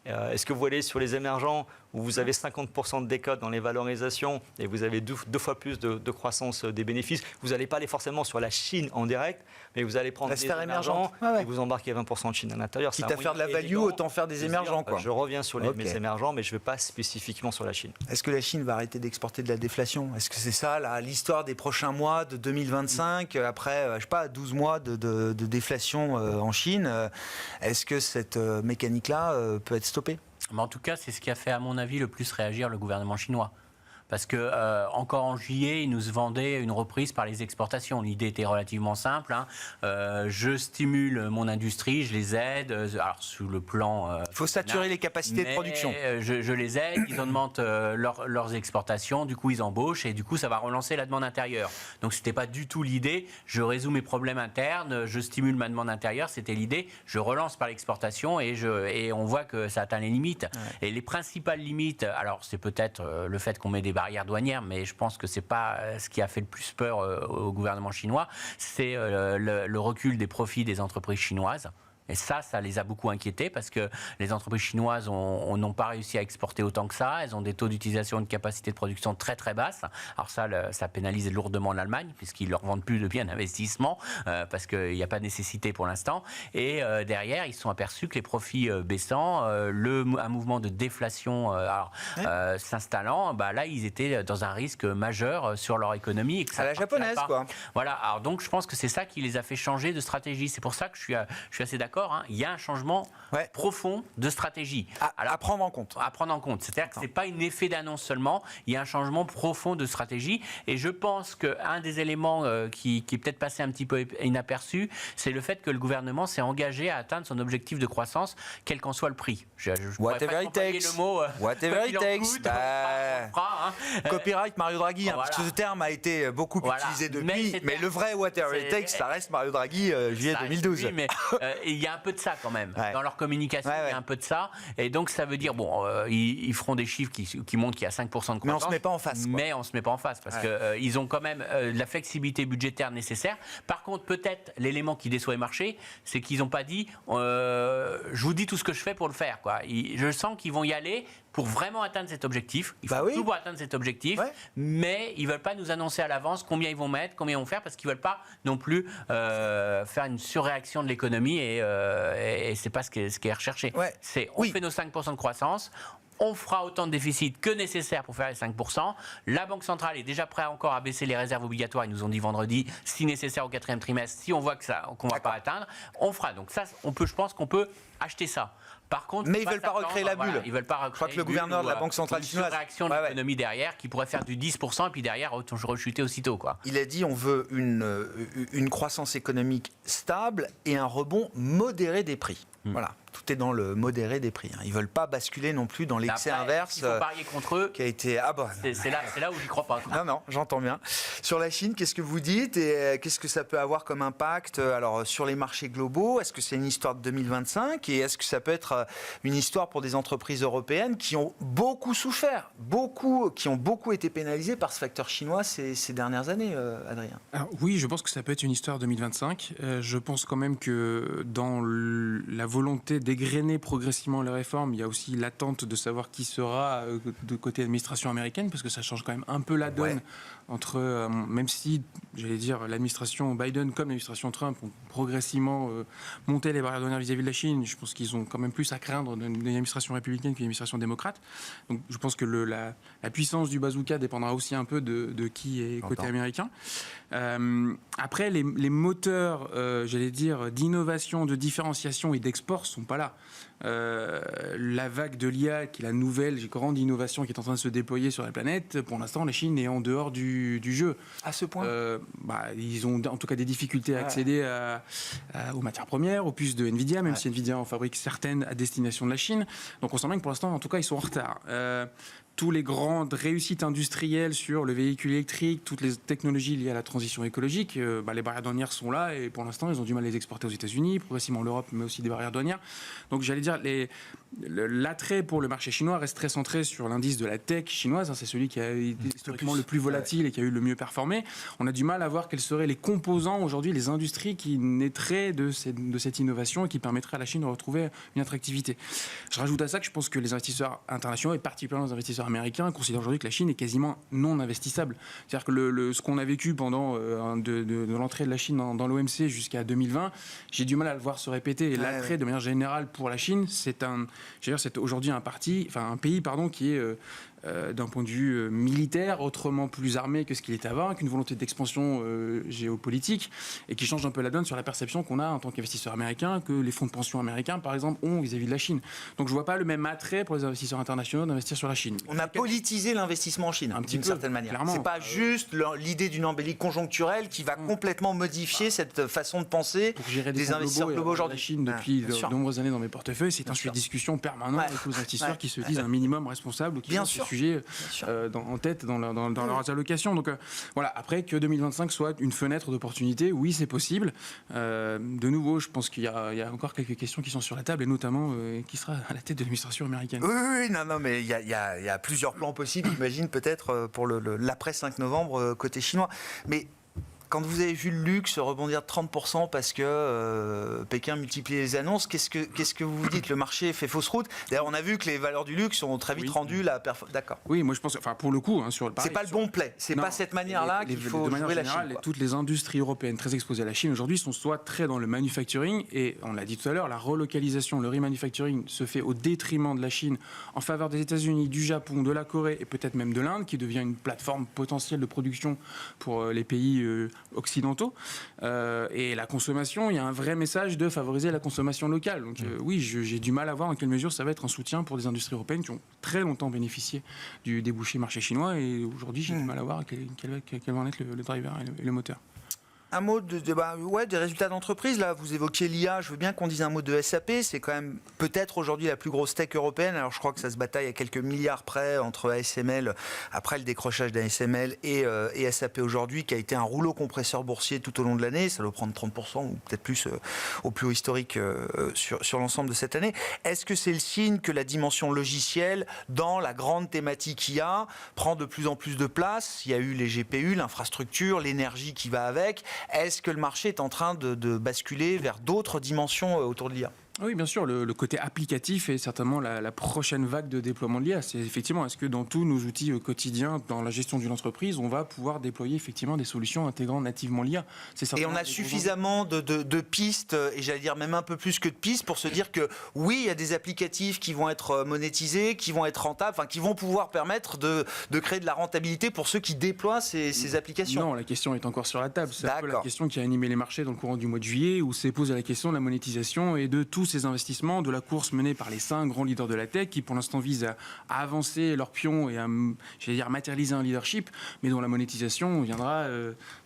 Est-ce que vous allez sur les émergents où vous avez 50% de décote dans les valorisations et vous avez deux fois plus de croissance des bénéfices? Vous n'allez pas aller forcément sur la Chine en direct, mais vous allez prendre des émergents et vous embarquez 20% de Chine à l'intérieur. Quitte à faire de la value, autant faire des émergents. Je reviens sur mes émergents, mais je ne vais pas spécifiquement sur la Chine. Est-ce que la Chine va arrêter d'exporter de la déflation? Est-ce que c'est ça l'histoire des prochains mois de 2025, après, 12 mois de déflation en Chine? Est-ce que cette mécanique-là peut être stoppée? Mais en tout cas, c'est ce qui a fait, à mon avis, le plus réagir le gouvernement chinois. Parce que encore en juillet, ils nous vendaient une reprise par les exportations. L'idée était relativement simple. Je stimule mon industrie, je les aide. Alors sous le plan, il faut saturer les capacités de production. Je les aide, ils augmentent leurs exportations. Du coup, ils embauchent et du coup, ça va relancer la demande intérieure. Donc, c'était pas du tout l'idée. Je résous mes problèmes internes, je stimule ma demande intérieure. C'était l'idée. Je relance par l'exportation et on voit que ça atteint les limites. Ouais. Et les principales limites, alors c'est peut-être le fait qu'on met des barrières douanières, mais je pense que c'est pas ce qui a fait le plus peur au gouvernement chinois, c'est le recul des profits des entreprises chinoises. Et ça les a beaucoup inquiétés parce que les entreprises chinoises n'ont pas réussi à exporter autant que ça. Elles ont des taux d'utilisation et de capacité de production très très basses. Alors ça pénalise lourdement l'Allemagne puisqu'ils ne leur vendent plus de biens d'investissement parce qu'il n'y a pas de nécessité pour l'instant. Et derrière, ils se sont aperçus que les profits baissant, un mouvement de déflation s'installant, là ils étaient dans un risque majeur sur leur économie. Et que ça à la japonaise quoi. Voilà, alors donc je pense que c'est ça qui les a fait changer de stratégie. C'est pour ça que je suis assez d'accord. Il y a un changement profond de stratégie. À prendre en compte. À prendre en compte. C'est-à-dire que ce n'est pas un effet d'annonce seulement, il y a un changement profond de stratégie. Et je pense qu'un des éléments qui est peut-être passé un petit peu inaperçu, c'est le fait que le gouvernement s'est engagé à atteindre son objectif de croissance, quel qu'en soit le prix. Whatever it takes. Le mot, Whatever it takes. Copyright Mario Draghi, parce que ce terme a été beaucoup utilisé depuis, mais le vrai whatever it takes, ça reste Mario Draghi, juillet 2012. Oui, mais il y a un peu de ça quand même. Dans leur communication, il y a un peu de ça. Et donc, ça veut dire, ils feront des chiffres qui montrent qu'il y a 5% de croissance. Mais on ne se met pas en face. Mais on ne se met pas en face parce qu'ils ont quand même la flexibilité budgétaire nécessaire. Par contre, peut-être, l'élément qui déçoit les marchés, c'est qu'ils n'ont pas dit je vous dis tout ce que je fais pour le faire. Quoi. Je sens qu'ils vont y aller pour vraiment atteindre cet objectif. Il faut tout pour atteindre cet objectif, mais ils ne veulent pas nous annoncer à l'avance combien ils vont mettre, combien ils vont faire, parce qu'ils ne veulent pas non plus faire une surréaction de l'économie et ce n'est pas ce qui est recherché. On fait nos 5% de croissance, on fera autant de déficit que nécessaire pour faire les 5%. La Banque centrale est déjà prête encore à baisser les réserves obligatoires. Ils nous ont dit vendredi, si nécessaire au 4e trimestre, si on voit qu'on ne va pas atteindre, on fera. Donc ça, je pense qu'on peut acheter ça. Par contre, mais ils ne veulent pas recréer la bulle. Ils veulent pas recréer. Je crois que le gouverneur de la Banque centrale chinoise. Une réaction de l'économie derrière qui pourrait faire du 10% et puis derrière rechuter aussitôt, quoi. Il a dit on veut une croissance économique stable et un rebond modéré des prix. Voilà, tout est dans le modéré des prix. Ils ne veulent pas basculer non plus dans l'excès inverse. Il faut parier contre eux. Qui a été c'est là où j'y crois pas. Non, j'entends bien. Sur la Chine, qu'est-ce que vous dites et qu'est-ce que ça peut avoir comme impact alors sur les marchés globaux? Est-ce que c'est une histoire de 2025 et est-ce que ça peut être une histoire pour des entreprises européennes qui ont beaucoup souffert, qui ont beaucoup été pénalisées par ce facteur chinois ces dernières années, Adrien? Alors, oui, je pense que ça peut être une histoire 2025. Je pense quand même que dans la volonté d'égrener progressivement les réformes, il y a aussi l'attente de savoir qui sera de côté administration américaine, parce que ça change quand même un peu la donne entre, même si, j'allais dire, l'administration Biden comme l'administration Trump ont progressivement monté les barrières douanières vis-à-vis de la Chine. Je pense qu'ils ont quand même plus à craindre d'une administration républicaine qu'une administration démocrate. Donc je pense que la puissance du bazooka dépendra aussi un peu de qui est côté américain. Après, les moteurs, j'allais dire, d'innovation, de différenciation et d'export sont pas là. La vague de l'IA, qui est la nouvelle grande innovation qui est en train de se déployer sur la planète, pour l'instant, la Chine est en dehors du jeu. À ce point ils ont en tout cas des difficultés à accéder aux matières premières, aux puces de Nvidia, même si Nvidia en fabrique certaines à destination de la Chine. Donc on sent bien que pour l'instant, en tout cas, ils sont en retard. Tous les grandes réussites industrielles sur le véhicule électrique, toutes les technologies liées à la transition écologique, les barrières douanières sont là et pour l'instant, ils ont du mal à les exporter aux États-Unis, progressivement l'Europe, mais aussi des barrières douanières. Donc j'allais dire, l'attrait pour le marché chinois reste très centré sur l'indice de la tech chinoise. C'est celui qui a été historiquement le plus volatile et qui a eu le mieux performé. On a du mal à voir quels seraient les composants aujourd'hui, les industries qui naîtraient de cette innovation et qui permettraient à la Chine de retrouver une attractivité. Je rajoute à ça que je pense que les investisseurs internationaux et particulièrement les investisseurs américains considèrent aujourd'hui que la Chine est quasiment non investissable. C'est-à-dire que ce qu'on a vécu pendant de l'entrée de la Chine dans l'OMC jusqu'à 2020, j'ai du mal à le voir se répéter. Et l'attrait de manière générale pour la Chine, c'est aujourd'hui un pays qui est d'un point de vue militaire, autrement plus armé que ce qu'il était avant, avec une volonté d'expansion géopolitique, et qui change un peu la donne sur la perception qu'on a en tant qu'investisseur américain, que les fonds de pension américains, par exemple, ont vis-à-vis de la Chine. Donc je ne vois pas le même attrait pour les investisseurs internationaux d'investir sur la Chine. On a politisé l'investissement en Chine, d'une certaine manière. Clairement. C'est pas juste l'idée d'une embellie conjoncturelle qui va complètement modifier cette façon de penser des investisseurs globaux aujourd'hui. La Chine, depuis de nombreuses années dans mes portefeuilles, c'est un sujet de discussion permanent avec les investisseurs qui se disent un minimum responsable, qui ont ce sujet en tête dans leurs allocations. Donc voilà, après que 2025 soit une fenêtre d'opportunité, oui, c'est possible. De nouveau, je pense qu'il y a encore quelques questions qui sont sur la table, et notamment qui sera à la tête de l'administration américaine. Oui, non, mais il y a plusieurs plans possibles, j'imagine, peut-être pour l'après 5 novembre côté chinois. Mais quand vous avez vu le luxe rebondir de 30% parce que Pékin multiplie les annonces, qu'est-ce que vous vous dites? Le marché fait fausse route. D'ailleurs, on a vu que les valeurs du luxe ont très vite rendu la performance. D'accord. Oui, moi je pense, pour le coup, c'est pas le bon play. C'est pas cette manière-là qu'il faut jouer la Chine. Toutes les industries européennes très exposées à la Chine aujourd'hui sont soit très dans le manufacturing, et on l'a dit tout à l'heure, la relocalisation, le remanufacturing se fait au détriment de la Chine, en faveur des États-Unis, du Japon, de la Corée et peut-être même de l'Inde, qui devient une plateforme potentielle de production pour les pays occidentaux. Et la consommation, il y a un vrai message de favoriser la consommation locale. Donc oui, j'ai du mal à voir en quelle mesure ça va être un soutien pour des industries européennes qui ont très longtemps bénéficié du débouché marché chinois, et aujourd'hui j'ai du mal à voir quel va en être le driver et le moteur. Un mot des résultats d'entreprise. Là, vous évoquiez l'IA. Je veux bien qu'on dise un mot de SAP. C'est quand même peut-être aujourd'hui la plus grosse tech européenne. Alors, je crois que ça se bataille à quelques milliards près entre ASML, après le décrochage d'ASML, et SAP aujourd'hui, qui a été un rouleau compresseur boursier tout au long de l'année. Ça doit prendre 30% ou peut-être plus au plus haut historique sur l'ensemble de cette année. Est-ce que c'est le signe que la dimension logicielle dans la grande thématique IA prend de plus en plus de place? Il y a eu les GPU, l'infrastructure, l'énergie qui va avec. Est-ce que le marché est en train de basculer vers d'autres dimensions autour de l'IA? Oui, bien sûr, le côté applicatif est certainement la prochaine vague de déploiement de l'IA. C'est effectivement, est-ce que dans tous nos outils quotidiens, dans la gestion d'une entreprise, on va pouvoir déployer effectivement des solutions intégrant nativement l'IA. Et on a suffisamment de pistes, et j'allais dire même un peu plus que de pistes, pour se dire que oui, il y a des applicatifs qui vont être monétisés, qui vont être rentables, enfin qui vont pouvoir permettre de créer de la rentabilité pour ceux qui déploient ces applications. Non, la question est encore sur la table. C'est un peu la D'accord. question qui a animé les marchés dans le courant du mois de juillet, où s'est posée la question de la monétisation et de tous ces investissements, de la course menée par les 5 grands leaders de la tech, qui pour l'instant visent à avancer leur pion et à, j'allais dire, matérialiser un leadership, mais dont la monétisation viendra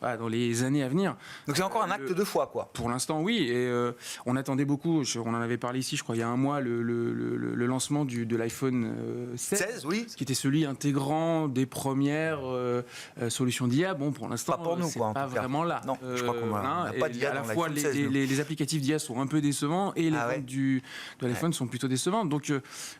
dans les années à venir. Donc c'est encore un acte de foi, quoi. Pour l'instant, oui. Et on attendait beaucoup, on en avait parlé ici, je crois, il y a un mois, le lancement de l'iPhone 16, oui. qui était celui intégrant des premières solutions d'IA. Bon, pour l'instant, Pas pour nous, c'est quoi, en pas tout cas. vraiment là. Non, je crois qu'on n'a pas d'IA à la dans fois, l'iPhone 16, nous. les applicatifs d'IA sont un peu décevants et les Ah ouais. ventes de l'iPhone sont plutôt décevantes. Donc,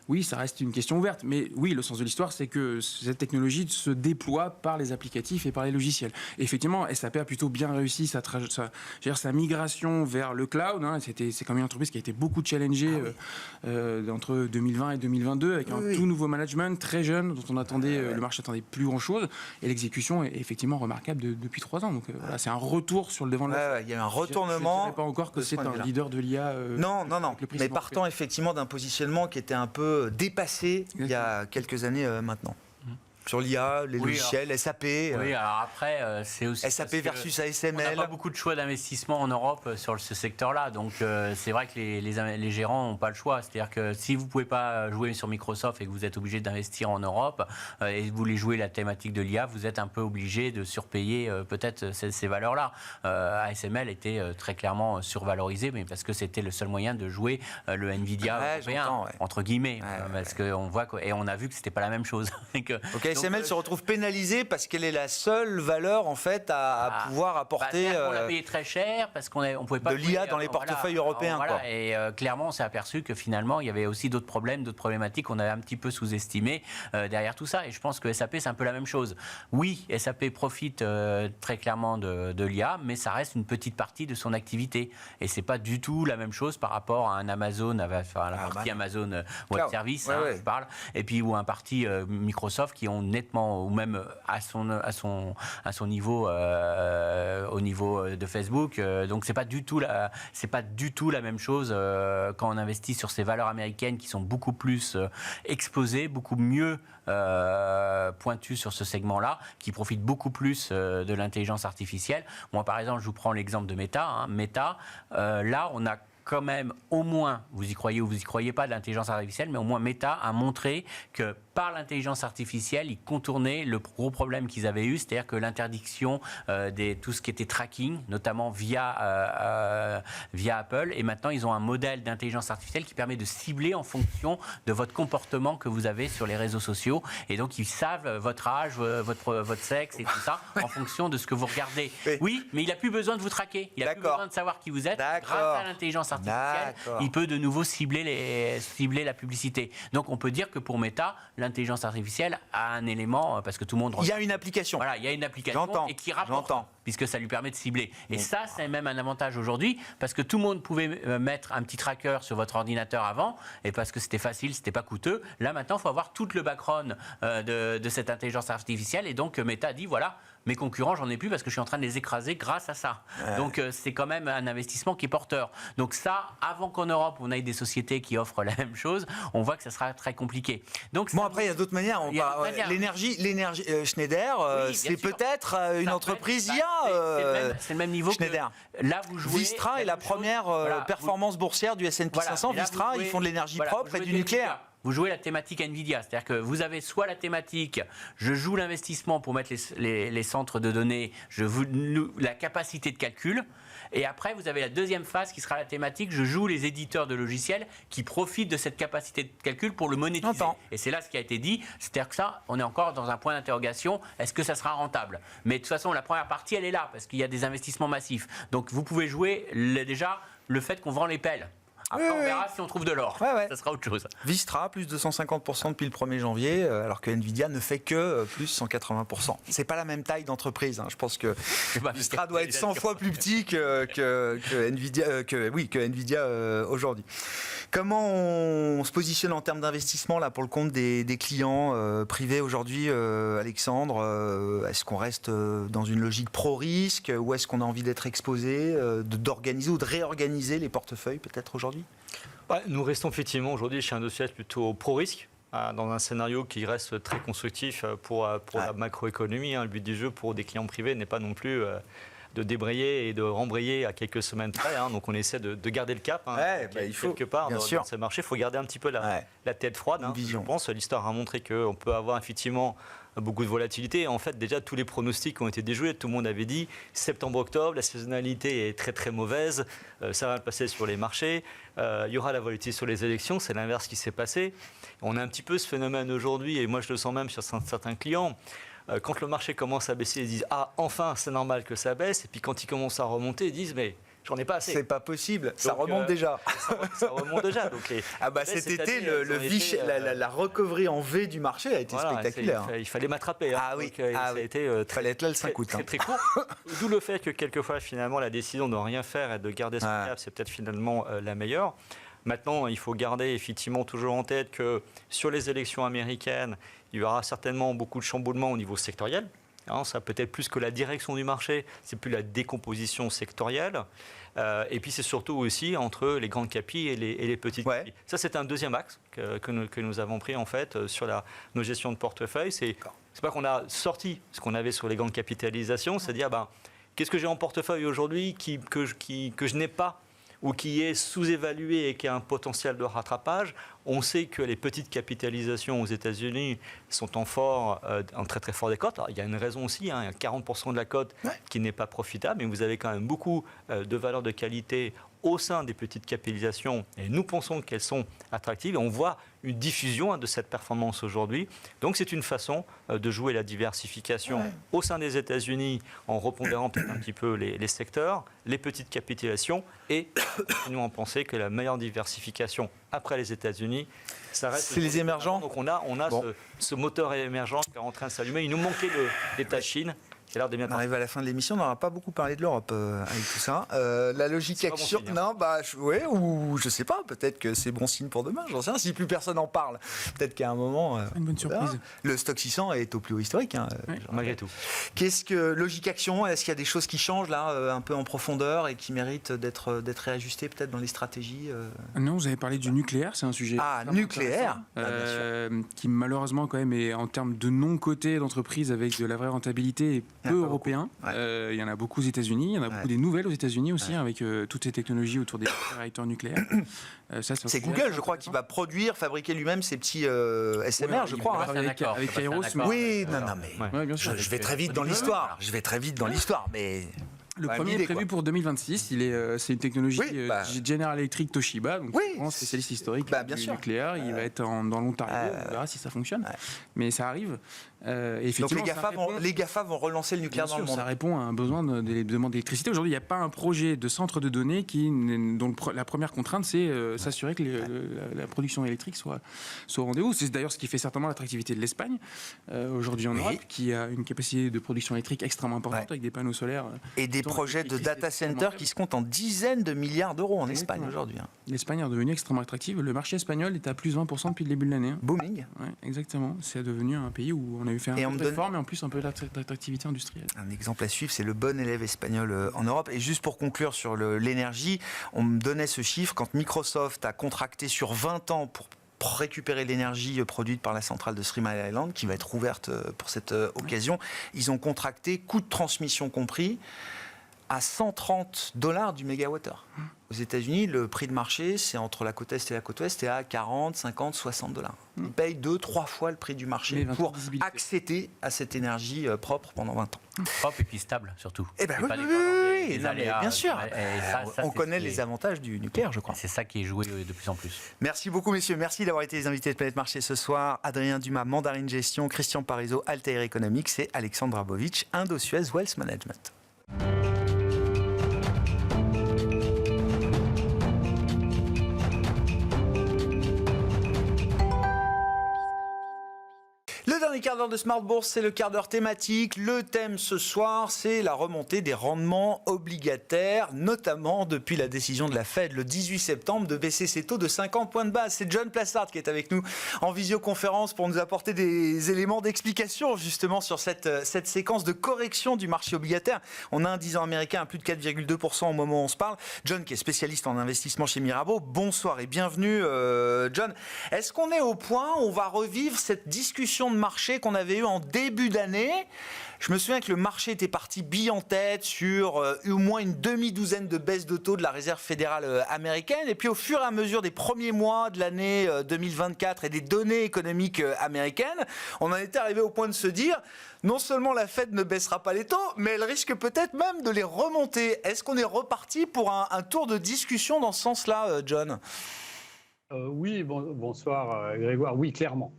oui, ça reste une question ouverte. Mais oui, le sens de l'histoire, c'est que cette technologie se déploie par les applicatifs et par les logiciels. Et effectivement, SAP a plutôt bien réussi sa migration vers le cloud. Hein. C'est quand même une entreprise qui a été beaucoup challengée entre 2020 et 2022 avec un tout nouveau management très jeune dont on attendait, le marché attendait plus grand-chose. Et l'exécution est effectivement remarquable depuis 3 ans. Donc voilà, c'est un retour sur le devant de la scène. Il y a eu un retournement. Je ne dirais pas encore que de ce c'est point de un vue-là. leader de l'IA. Non. le prix Mais Simon partant effectivement d'un positionnement qui était un peu dépassé il y a quelques années maintenant. Sur l'IA, les logiciels, SAP. Oui, alors après, c'est aussi. SAP parce que versus on n'a ASML. pas beaucoup de choix d'investissement en Europe sur ce secteur-là. Donc, c'est vrai que les gérants n'ont pas le choix. C'est-à-dire que si vous ne pouvez pas jouer sur Microsoft et que vous êtes obligé d'investir en Europe et vous voulez jouer la thématique de l'IA, vous êtes un peu obligé de surpayer peut-être ces valeurs-là. ASML était très clairement survalorisé, mais parce que c'était le seul moyen de jouer le Nvidia européen, entre guillemets. Parce qu'on voit et on a vu que c'était pas la même chose. Donc ASML se retrouve pénalisée parce qu'elle est la seule valeur en fait à pouvoir apporter on l'a payé très cher parce qu'on ne pouvait pas de l'IA dans les portefeuilles européens. Quoi. Et clairement, on s'est aperçu que finalement, il y avait aussi d'autres problèmes, d'autres problématiques qu'on avait un petit peu sous-estimées derrière tout ça. Et je pense que SAP, c'est un peu la même chose. Oui, SAP profite très clairement de l'IA, mais ça reste une petite partie de son activité. Et c'est pas du tout la même chose par rapport à un Amazon, enfin, la partie Amazon Web Service, je parle, et puis ou un parti Microsoft qui ont nettement, ou même à son niveau, au niveau de Facebook. Donc c'est pas du tout la même chose quand on investit sur ces valeurs américaines qui sont beaucoup plus exposées, beaucoup mieux pointues sur ce segment-là, qui profitent beaucoup plus de l'intelligence artificielle. Moi, par exemple, je vous prends l'exemple de Meta. Meta, là, on a quand même, au moins, vous y croyez ou vous y croyez pas de l'intelligence artificielle, mais au moins Meta a montré que par l'intelligence artificielle, ils contournaient le gros problème qu'ils avaient eu, c'est-à-dire que l'interdiction tout ce qui était tracking, notamment via Apple, et maintenant ils ont un modèle d'intelligence artificielle qui permet de cibler en fonction de votre comportement que vous avez sur les réseaux sociaux, et donc ils savent votre âge, votre sexe et tout ça en fonction de ce que vous regardez. Oui, mais il n'a plus besoin de vous traquer, il n'a plus besoin de savoir qui vous êtes. Grâce à l'intelligence artificielle, il peut de nouveau cibler la publicité. Donc on peut dire que pour Meta, l'intelligence artificielle a un élément, parce que tout le monde... Il y a une application. Voilà, il y a une application et qui rapporte, puisque ça lui permet de cibler. Et ça, c'est même un avantage aujourd'hui, parce que tout le monde pouvait mettre un petit tracker sur votre ordinateur avant, et parce que c'était facile, c'était pas coûteux. Là, maintenant, il faut avoir tout le background de cette intelligence artificielle, et donc Meta dit, voilà, mes concurrents, j'en ai plus parce que je suis en train de les écraser grâce à ça. Donc, c'est quand même un investissement qui est porteur. Donc ça, avant qu'en Europe, on ait des sociétés qui offrent la même chose, on voit que ça sera très compliqué. Donc, bon, après, il y a d'autres manières. L'énergie Schneider, c'est peut-être une entreprise IA. C'est le même niveau Schneider. Que là, vous jouez... Vistra est la première performance boursière du S&P 500. Vistra, ils font de l'énergie propre et du nucléaire. Vous jouez la thématique Nvidia, c'est-à-dire que vous avez soit la thématique, je joue l'investissement pour mettre les centres de données, la capacité de calcul, et après vous avez la deuxième phase qui sera la thématique, je joue les éditeurs de logiciels qui profitent de cette capacité de calcul pour le monétiser. Et c'est là ce qui a été dit, c'est-à-dire que ça, on est encore dans un point d'interrogation, est-ce que ça sera rentable? Mais de toute façon, la première partie, elle est là, parce qu'il y a des investissements massifs. Donc vous pouvez jouer déjà le fait qu'on vend les pelles. Après, on verra si on trouve de l'or. Ouais. Ça sera autre chose. Vistra, plus 250% depuis le 1er janvier, alors que Nvidia ne fait que plus 180%. C'est pas la même taille d'entreprise. Hein. Je pense que Vistra doit être 100 fois plus petit que Nvidia aujourd'hui. Comment on se positionne en termes d'investissement là pour le compte des clients privés aujourd'hui, Alexandre? Est-ce qu'on reste dans une logique pro-risque ou est-ce qu'on a envie d'être exposé, d'organiser ou de réorganiser les portefeuilles peut-être aujourd'hui? Nous restons effectivement aujourd'hui chez Indosuez plutôt pro-risque, dans un scénario qui reste très constructif pour la macroéconomie. Le but du jeu pour des clients privés n'est pas non plus de débrayer et de rembrayer à quelques semaines près. Donc on essaie de garder le cap il faut, quelque part dans ces marchés. Il faut garder un petit peu la tête froide. Je pense l'histoire a montré qu'on peut avoir effectivement beaucoup de volatilité. En fait, déjà, tous les pronostics ont été déjoués. Tout le monde avait dit septembre-octobre, la saisonnalité est très très mauvaise, ça va passer sur les marchés, il y aura la volatilité sur les élections, c'est l'inverse qui s'est passé. On a un petit peu ce phénomène aujourd'hui, et moi je le sens même sur certains clients. Quand le marché commence à baisser, ils disent « Ah, enfin, c'est normal que ça baisse ». Et puis quand il commence à remonter, ils disent « Mais j'en ai pas assez ». C'est pas possible, ça remonte déjà. Ça remonte déjà. Donc cet été, la recovery en V du marché a été spectaculaire. Il fallait m'attraper. Ça a été fallait être là le 5 août. Très court. D'où le fait que quelquefois, finalement, la décision de ne rien faire et de garder son cap, c'est peut-être finalement la meilleure. Maintenant, il faut garder effectivement toujours en tête que sur les élections américaines, il y aura certainement beaucoup de chamboulements au niveau sectoriel. Ça peut être plus que la direction du marché, c'est plus la décomposition sectorielle. Et puis c'est surtout aussi entre les grandes capis et les petites capis. Ça, c'est un deuxième axe que nous avons pris en fait sur nos gestions de portefeuille. C'est pas qu'on a sorti ce qu'on avait sur les grandes capitalisations, c'est-à-dire qu'est-ce que j'ai en portefeuille aujourd'hui que je n'ai pas ou qui est sous-évalué et qui a un potentiel de rattrapage. On sait que les petites capitalisations aux États-Unis sont en très très fort décote. Alors, il y a une raison aussi, il y a 40% de la cote qui n'est pas profitable, mais vous avez quand même beaucoup de valeurs de qualité au sein des petites capitalisations, et nous pensons qu'elles sont attractives, et on voit une diffusion de cette performance aujourd'hui. Donc c'est une façon de jouer la diversification au sein des États-Unis en repondérant peut-être un petit peu les secteurs, les petites capitalisations, et continuons à penser que la meilleure diversification après les États-Unis, ça reste... C'est les émergents. Donc on a ce moteur émergent qui est en train de s'allumer. Il nous manquait l'État Chine. On arrive à la fin de l'émission, on n'aura pas beaucoup parlé de l'Europe avec tout ça. La logique action, ou je sais pas, peut-être que c'est bon signe pour demain, j'en sais rien, si plus personne en parle. Peut-être qu'à un moment... une bonne surprise. Le stock 600 est au plus haut historique. Malgré tout. Qu'est-ce que logique action? Est-ce qu'il y a des choses qui changent là, un peu en profondeur et qui méritent d'être réajustées peut-être dans les stratégies Non, vous avez parlé du nucléaire, c'est un sujet... nucléaire qui malheureusement quand même est en termes de non-coté d'entreprise avec de la vraie rentabilité et peu européen. Il y en a beaucoup aux États-Unis, il y en a beaucoup des nouvelles aux États-Unis aussi, avec toutes ces technologies autour des réacteurs nucléaires. C'est Google, je crois, qui va fabriquer lui-même ces petits SMR, je crois. Avec Kairos. Oui, mais bien sûr. Je vais très vite dans l'histoire. Mais... Le premier est prévu pour 2026. C'est une technologie General Electric Toshiba, donc grand spécialiste historique du nucléaire. Il va être dans l'Ontario. On verra si ça fonctionne. Mais ça arrive. Donc les GAFA vont relancer le nucléaire dans le monde. Ça répond à un besoin des demandes d'électricité. Aujourd'hui, il n'y a pas un projet de centre de données dont la première contrainte, c'est s'assurer que la production électrique soit au rendez-vous. C'est d'ailleurs ce qui fait certainement l'attractivité de l'Espagne aujourd'hui en Europe, qui a une capacité de production électrique extrêmement importante avec des panneaux solaires. Et des projets de data center qui se comptent en dizaines de milliards d'euros en Espagne aujourd'hui. L'Espagne est devenue extrêmement attractive. Le marché espagnol est à plus 20% depuis le début de l'année. Booming. Exactement. C'est devenu un pays où on a eu fait un peu de réforme et en plus un peu d'attractivité industrielle. Un exemple à suivre, c'est le bon élève espagnol en Europe. Et juste pour conclure sur l'énergie, on me donnait ce chiffre quand Microsoft a contracté sur 20 ans pour récupérer l'énergie produite par la centrale de 3 Mile Island, qui va être ouverte pour cette occasion. Ils ont contracté, coût de transmission compris, à $130 du mégawattheure. Aux États-Unis, le prix de marché, c'est entre la côte Est et la côte Ouest, c'est à 40, 50, $60. Ils payent 2-3 fois le prix du marché pour accéder à cette énergie propre pendant 20 ans. Propre et puis stable, surtout. Oui, bien sûr. On connaît les avantages du nucléaire, je crois. C'est ça qui est joué de plus en plus. Merci beaucoup, messieurs. Merci d'avoir été les invités de Planète Marché ce soir. Adrien Dumas, Mandarine Gestion, Christian Parizeau, Altair Economics et Alexandre Drabovic, Indosuez Wealth Management. Le dernier quart d'heure de Smart Bourse, c'est le quart d'heure thématique. Le thème ce soir, c'est la remontée des rendements obligataires, notamment depuis la décision de la Fed le 18 septembre de baisser ses taux de 50 points de base. C'est John Plassard qui est avec nous en visioconférence pour nous apporter des éléments d'explication justement sur cette séquence de correction du marché obligataire. On a un 10 ans américain à plus de 4,2% au moment où on se parle. John qui est spécialiste en investissement chez Mirabeau. Bonsoir et bienvenue John. Est-ce qu'on est au point où on va revivre cette discussion de marché qu'on avait eue en début d'année? Je me souviens que le marché était parti bille en tête sur au moins une demi-douzaine de baisses de taux de la Réserve fédérale américaine. Et puis au fur et à mesure des premiers mois de l'année 2024 et des données économiques américaines, on en était arrivé au point de se dire non seulement la Fed ne baissera pas les taux, mais elle risque peut-être même de les remonter. Est-ce qu'on est reparti pour un tour de discussion dans ce sens-là, John? Oui, bonsoir Grégoire. Oui, clairement.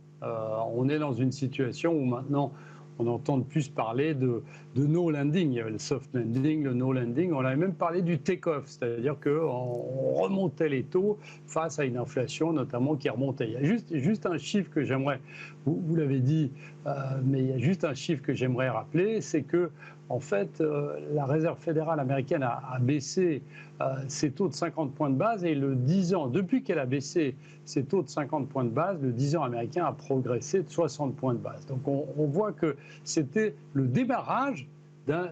On est dans une situation où maintenant on entend de plus parler de no landing. Il y avait le soft landing, le no landing. On avait même parlé du take-off, c'est-à-dire qu'on remontait les taux face à une inflation notamment qui remontait. Il y a juste un chiffre que j'aimerais, vous l'avez dit, mais il y a juste un chiffre que j'aimerais rappeler, c'est que en fait, la Réserve fédérale américaine a baissé ses taux de 50 points de base et le 10 ans, depuis qu'elle a baissé ses taux de 50 points de base, le 10 ans américain a progressé de 60 points de base. Donc on voit que c'était le démarrage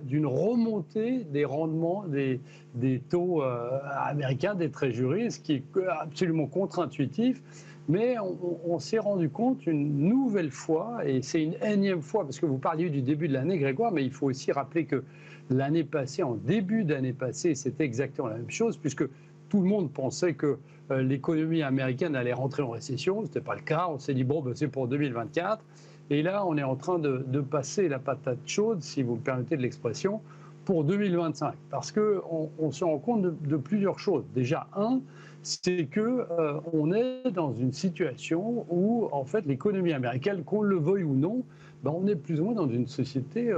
d'une remontée des rendements des taux américains, des treasuries, ce qui est absolument contre-intuitif. Mais on s'est rendu compte une nouvelle fois, et c'est une énième fois, parce que vous parliez du début de l'année, Grégoire, mais il faut aussi rappeler que l'année passée, en début d'année passée, c'était exactement la même chose, puisque tout le monde pensait que l'économie américaine allait rentrer en récession. Ce n'était pas le cas. On s'est dit, bon, ben, c'est pour 2024. Et là, on est en train de passer la patate chaude, si vous me permettez de l'expression, pour 2025. Parce qu'on se rend compte de plusieurs choses. Déjà, c'est qu'on est dans une situation où, en fait, l'économie américaine, qu'on le veuille ou non, on est plus ou moins dans une société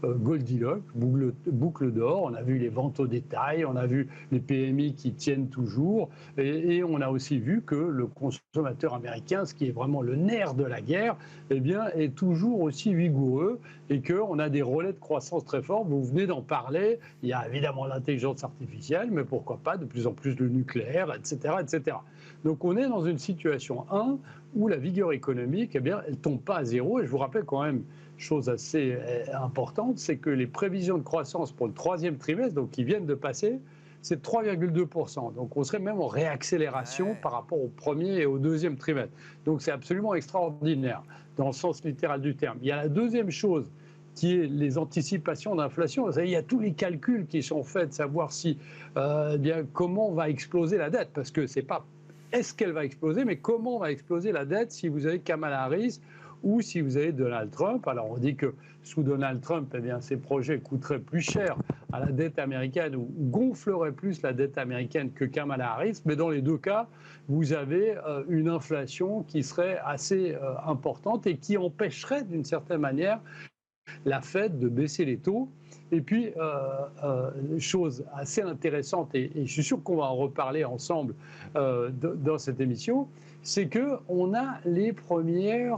Goldilocks, boucle d'or. On a vu les ventes au détail, on a vu les PMI qui tiennent toujours, et on a aussi vu que le consommateur américain, ce qui est vraiment le nerf de la guerre, eh bien, est toujours aussi vigoureux, et qu'on a des relais de croissance très forts. Vous venez d'en parler, il y a évidemment l'intelligence artificielle, mais pourquoi pas de plus en plus le nucléaire, etc., etc. Donc on est dans une situation, où la vigueur économique, eh bien, elle ne tombe pas à zéro. Et je vous rappelle quand même, chose assez importante, c'est que les prévisions de croissance pour le troisième trimestre, donc qui viennent de passer, c'est 3,2%. Donc on serait même en réaccélération par rapport au premier et au deuxième trimestre. Donc c'est absolument extraordinaire, dans le sens littéral du terme. Il y a la deuxième chose, qui est les anticipations d'inflation. Il y a tous les calculs qui sont faits de savoir si, bien, comment va exploser la dette, parce que c'est pas est-ce qu'elle va exploser, mais comment va exploser la dette si vous avez Kamala Harris ou si vous avez Donald Trump. Alors on dit que sous Donald Trump, eh bien, ces projets coûteraient plus cher à la dette américaine ou gonfleraient plus la dette américaine que Kamala Harris, mais dans les deux cas, vous avez une inflation qui serait assez importante et qui empêcherait d'une certaine manière la Fed de baisser les taux. Et puis, chose assez intéressante, et je suis sûr qu'on va en reparler ensemble dans cette émission, c'est qu'on a les premiers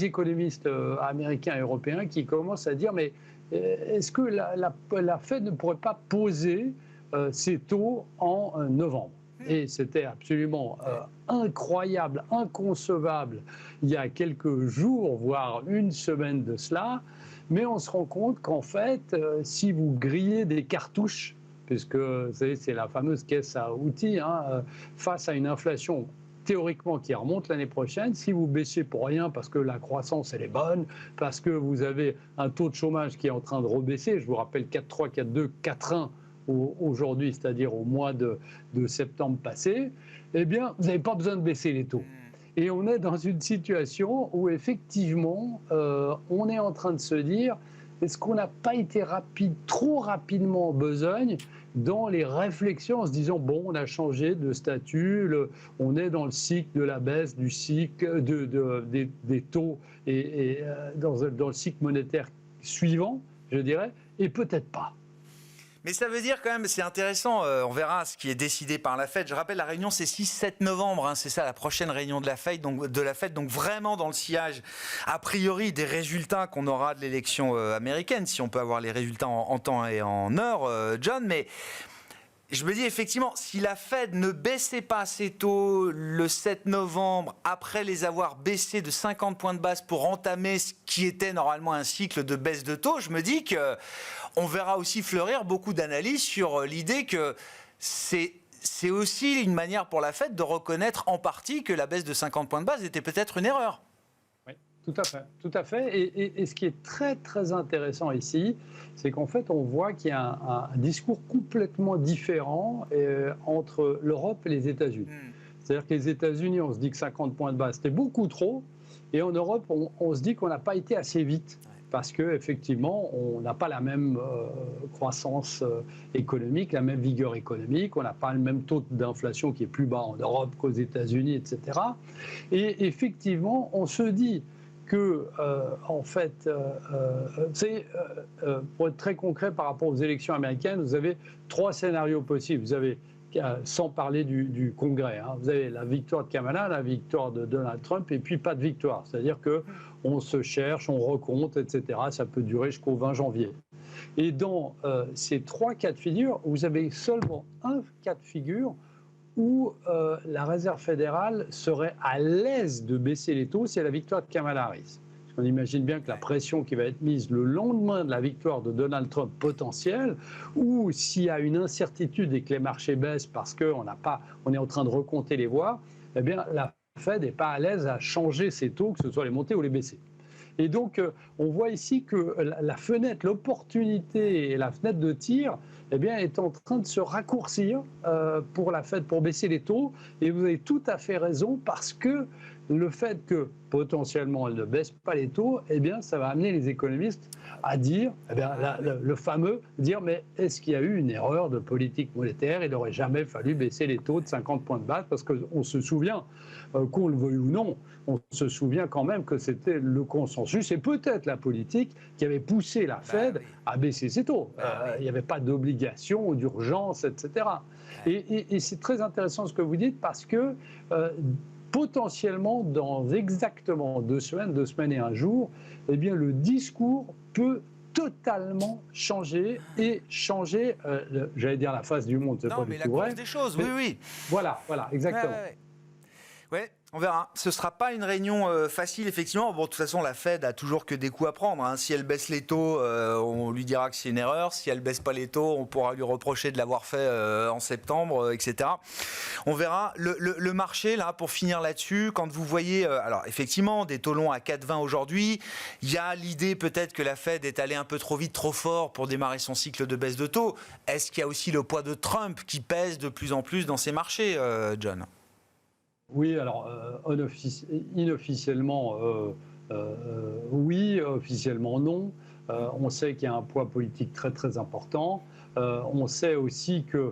économistes américains et européens qui commencent à dire, mais est-ce que la Fed ne pourrait pas poser ses taux en novembre ? Et c'était absolument incroyable, inconcevable, il y a quelques jours, voire une semaine de cela. Mais on se rend compte qu'en fait, si vous grillez des cartouches, puisque vous savez, c'est la fameuse caisse à outils, face à une inflation théoriquement qui remonte l'année prochaine, si vous baissez pour rien parce que la croissance elle est bonne, parce que vous avez un taux de chômage qui est en train de rebaisser, je vous rappelle 4,3, 4,2, 4,1 aujourd'hui, c'est-à-dire au mois de septembre passé, eh bien, vous n'avez pas besoin de baisser les taux. Et on est dans une situation où, effectivement, on est en train de se dire, est-ce qu'on n'a pas été trop rapidement en besogne dans les réflexions en se disant, bon, on a changé de statut, on est dans le cycle de la baisse du cycle des taux et dans le cycle monétaire suivant, je dirais, et peut-être pas. Mais ça veut dire quand même, c'est intéressant, on verra ce qui est décidé par la Fed. Je rappelle, la réunion c'est 6-7 novembre, c'est ça la prochaine réunion de la Fed, donc vraiment dans le sillage, a priori, des résultats qu'on aura de l'élection américaine, si on peut avoir les résultats en temps et en heure, John, mais... Je me dis effectivement, si la Fed ne baissait pas ses taux le 7 novembre, après les avoir baissés de 50 points de base pour entamer ce qui était normalement un cycle de baisse de taux, je me dis qu'on verra aussi fleurir beaucoup d'analyses sur l'idée que c'est aussi une manière pour la Fed de reconnaître en partie que la baisse de 50 points de base était peut-être une erreur. Tout à fait. Et ce qui est très, très intéressant ici, c'est qu'en fait, on voit qu'il y a un discours complètement différent entre l'Europe et les États-Unis. C'est-à-dire que les États-Unis, on se dit que 50 points de base, c'était beaucoup trop. Et en Europe, on se dit qu'on n'a pas été assez vite. Parce qu'effectivement, on n'a pas la même croissance économique, la même vigueur économique, on n'a pas le même taux d'inflation qui est plus bas en Europe qu'aux États-Unis, etc. Et effectivement, on se dit que, en fait, pour être très concret par rapport aux élections américaines, vous avez 3 scénarios possibles. Vous avez, sans parler du Congrès, vous avez la victoire de Kamala, la victoire de Donald Trump, et puis pas de victoire. C'est-à-dire qu'on se cherche, on recompte, etc. Ça peut durer jusqu'au 20 janvier. Et dans ces 3 cas de figure, vous avez seulement un cas de figure où la Réserve fédérale serait à l'aise de baisser les taux, c'est la victoire de Kamala Harris. Parce qu'on imagine bien que la pression qui va être mise le lendemain de la victoire de Donald Trump potentielle, ou s'il y a une incertitude et que les marchés baissent parce qu'on est en train de recompter les voix, eh bien la Fed n'est pas à l'aise à changer ses taux, que ce soit les monter ou les baisser. Et donc, on voit ici que la fenêtre, l'opportunité et la fenêtre de tir, eh bien, est en train de se raccourcir pour la Fed, pour baisser les taux. Et vous avez tout à fait raison, parce que le fait que potentiellement elle ne baisse pas les taux, eh bien, ça va amener les économistes à dire, eh bien, le fameux, dire, mais est-ce qu'il y a eu une erreur de politique monétaire? Il n'aurait jamais fallu baisser les taux de 50 points de base, parce qu'on se souvient, qu'on le veuille ou non, on se souvient quand même que c'était le consensus et peut-être la politique qui avait poussé la Fed à baisser ses taux. Il n'y avait pas d'obligation ou d'urgence, etc. Et c'est très intéressant ce que vous dites, parce que potentiellement, dans exactement 2 semaines et 1 jour, eh bien, le discours peut totalement changer et changer, j'allais dire la face du monde, c'est pas du tout vrai. Non, mais la course des choses, oui. Voilà, exactement. Ouais, on verra. Ce ne sera pas une réunion facile, effectivement. Bon, de toute façon, la Fed a toujours que des coups à prendre. Si elle baisse les taux, on lui dira que c'est une erreur. Si elle ne baisse pas les taux, on pourra lui reprocher de l'avoir fait en septembre, etc. On verra. Le marché, là, pour finir là-dessus, quand vous voyez, alors effectivement, des taux longs à 4,20 aujourd'hui, il y a l'idée peut-être que la Fed est allée un peu trop vite, trop fort pour démarrer son cycle de baisse de taux. Est-ce qu'il y a aussi le poids de Trump qui pèse de plus en plus dans ces marchés, John ? Oui, alors inofficiellement, oui, officiellement non. On sait qu'il y a un poids politique très très important. On sait aussi que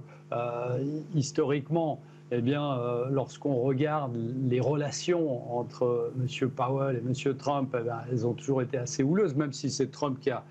historiquement, eh bien, lorsqu'on regarde les relations entre M. Powell et M. Trump, eh bien, elles ont toujours été assez houleuses, même si c'est Trump qui a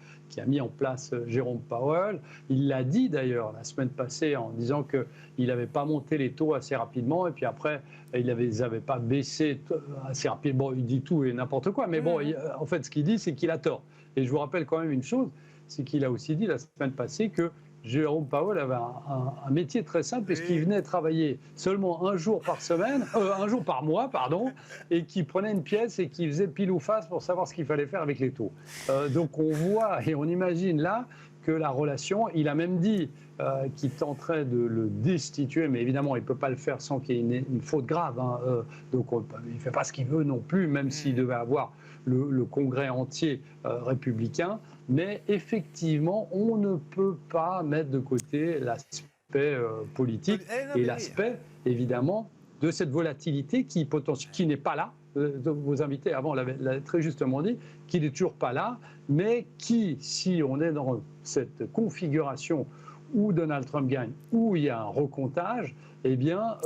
mis en place Jérôme Powell. Il l'a dit d'ailleurs la semaine passée en disant qu'il n'avait pas monté les taux assez rapidement, et puis après, il les avait pas baissé assez rapidement. Bon, il dit tout et n'importe quoi, mais bon, en fait, ce qu'il dit, c'est qu'il a tort. Et je vous rappelle quand même une chose, c'est qu'il a aussi dit la semaine passée que Jérôme Powell avait un métier très simple, puisqu'il venait travailler seulement 1 jour par semaine, 1 jour par mois, pardon, et qui prenait une pièce et qui faisait pile ou face pour savoir ce qu'il fallait faire avec les taux. Donc on voit et on imagine là que la relation, il a même dit qu'il tenterait de le destituer, mais évidemment il ne peut pas le faire sans qu'il y ait une faute grave. Donc il ne fait pas ce qu'il veut non plus, même s'il devait avoir le Congrès entier républicain. Mais effectivement, on ne peut pas mettre de côté l'aspect politique et l'aspect, évidemment, de cette volatilité qui n'est pas là. Vos invités avant l'avaient très justement dit, qui n'est toujours pas là, mais qui, si on est dans cette configuration où Donald Trump gagne, où il y a un recomptage, eh bien,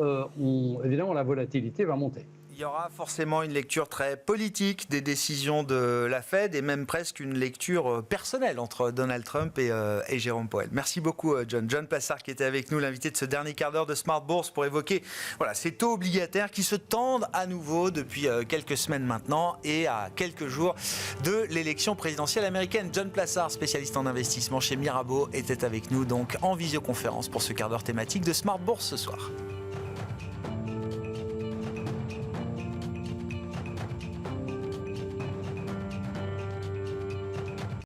évidemment, la volatilité va monter. Il y aura forcément une lecture très politique des décisions de la Fed et même presque une lecture personnelle entre Donald Trump et Jérôme Powell. Merci beaucoup, John. John Plassard qui était avec nous, l'invité de ce dernier quart d'heure de Smart Bourse pour évoquer ces taux obligataires qui se tendent à nouveau depuis quelques semaines maintenant et à quelques jours de l'élection présidentielle américaine. John Plassard, spécialiste en investissement chez Mirabeau, était avec nous donc en visioconférence pour ce quart d'heure thématique de Smart Bourse ce soir.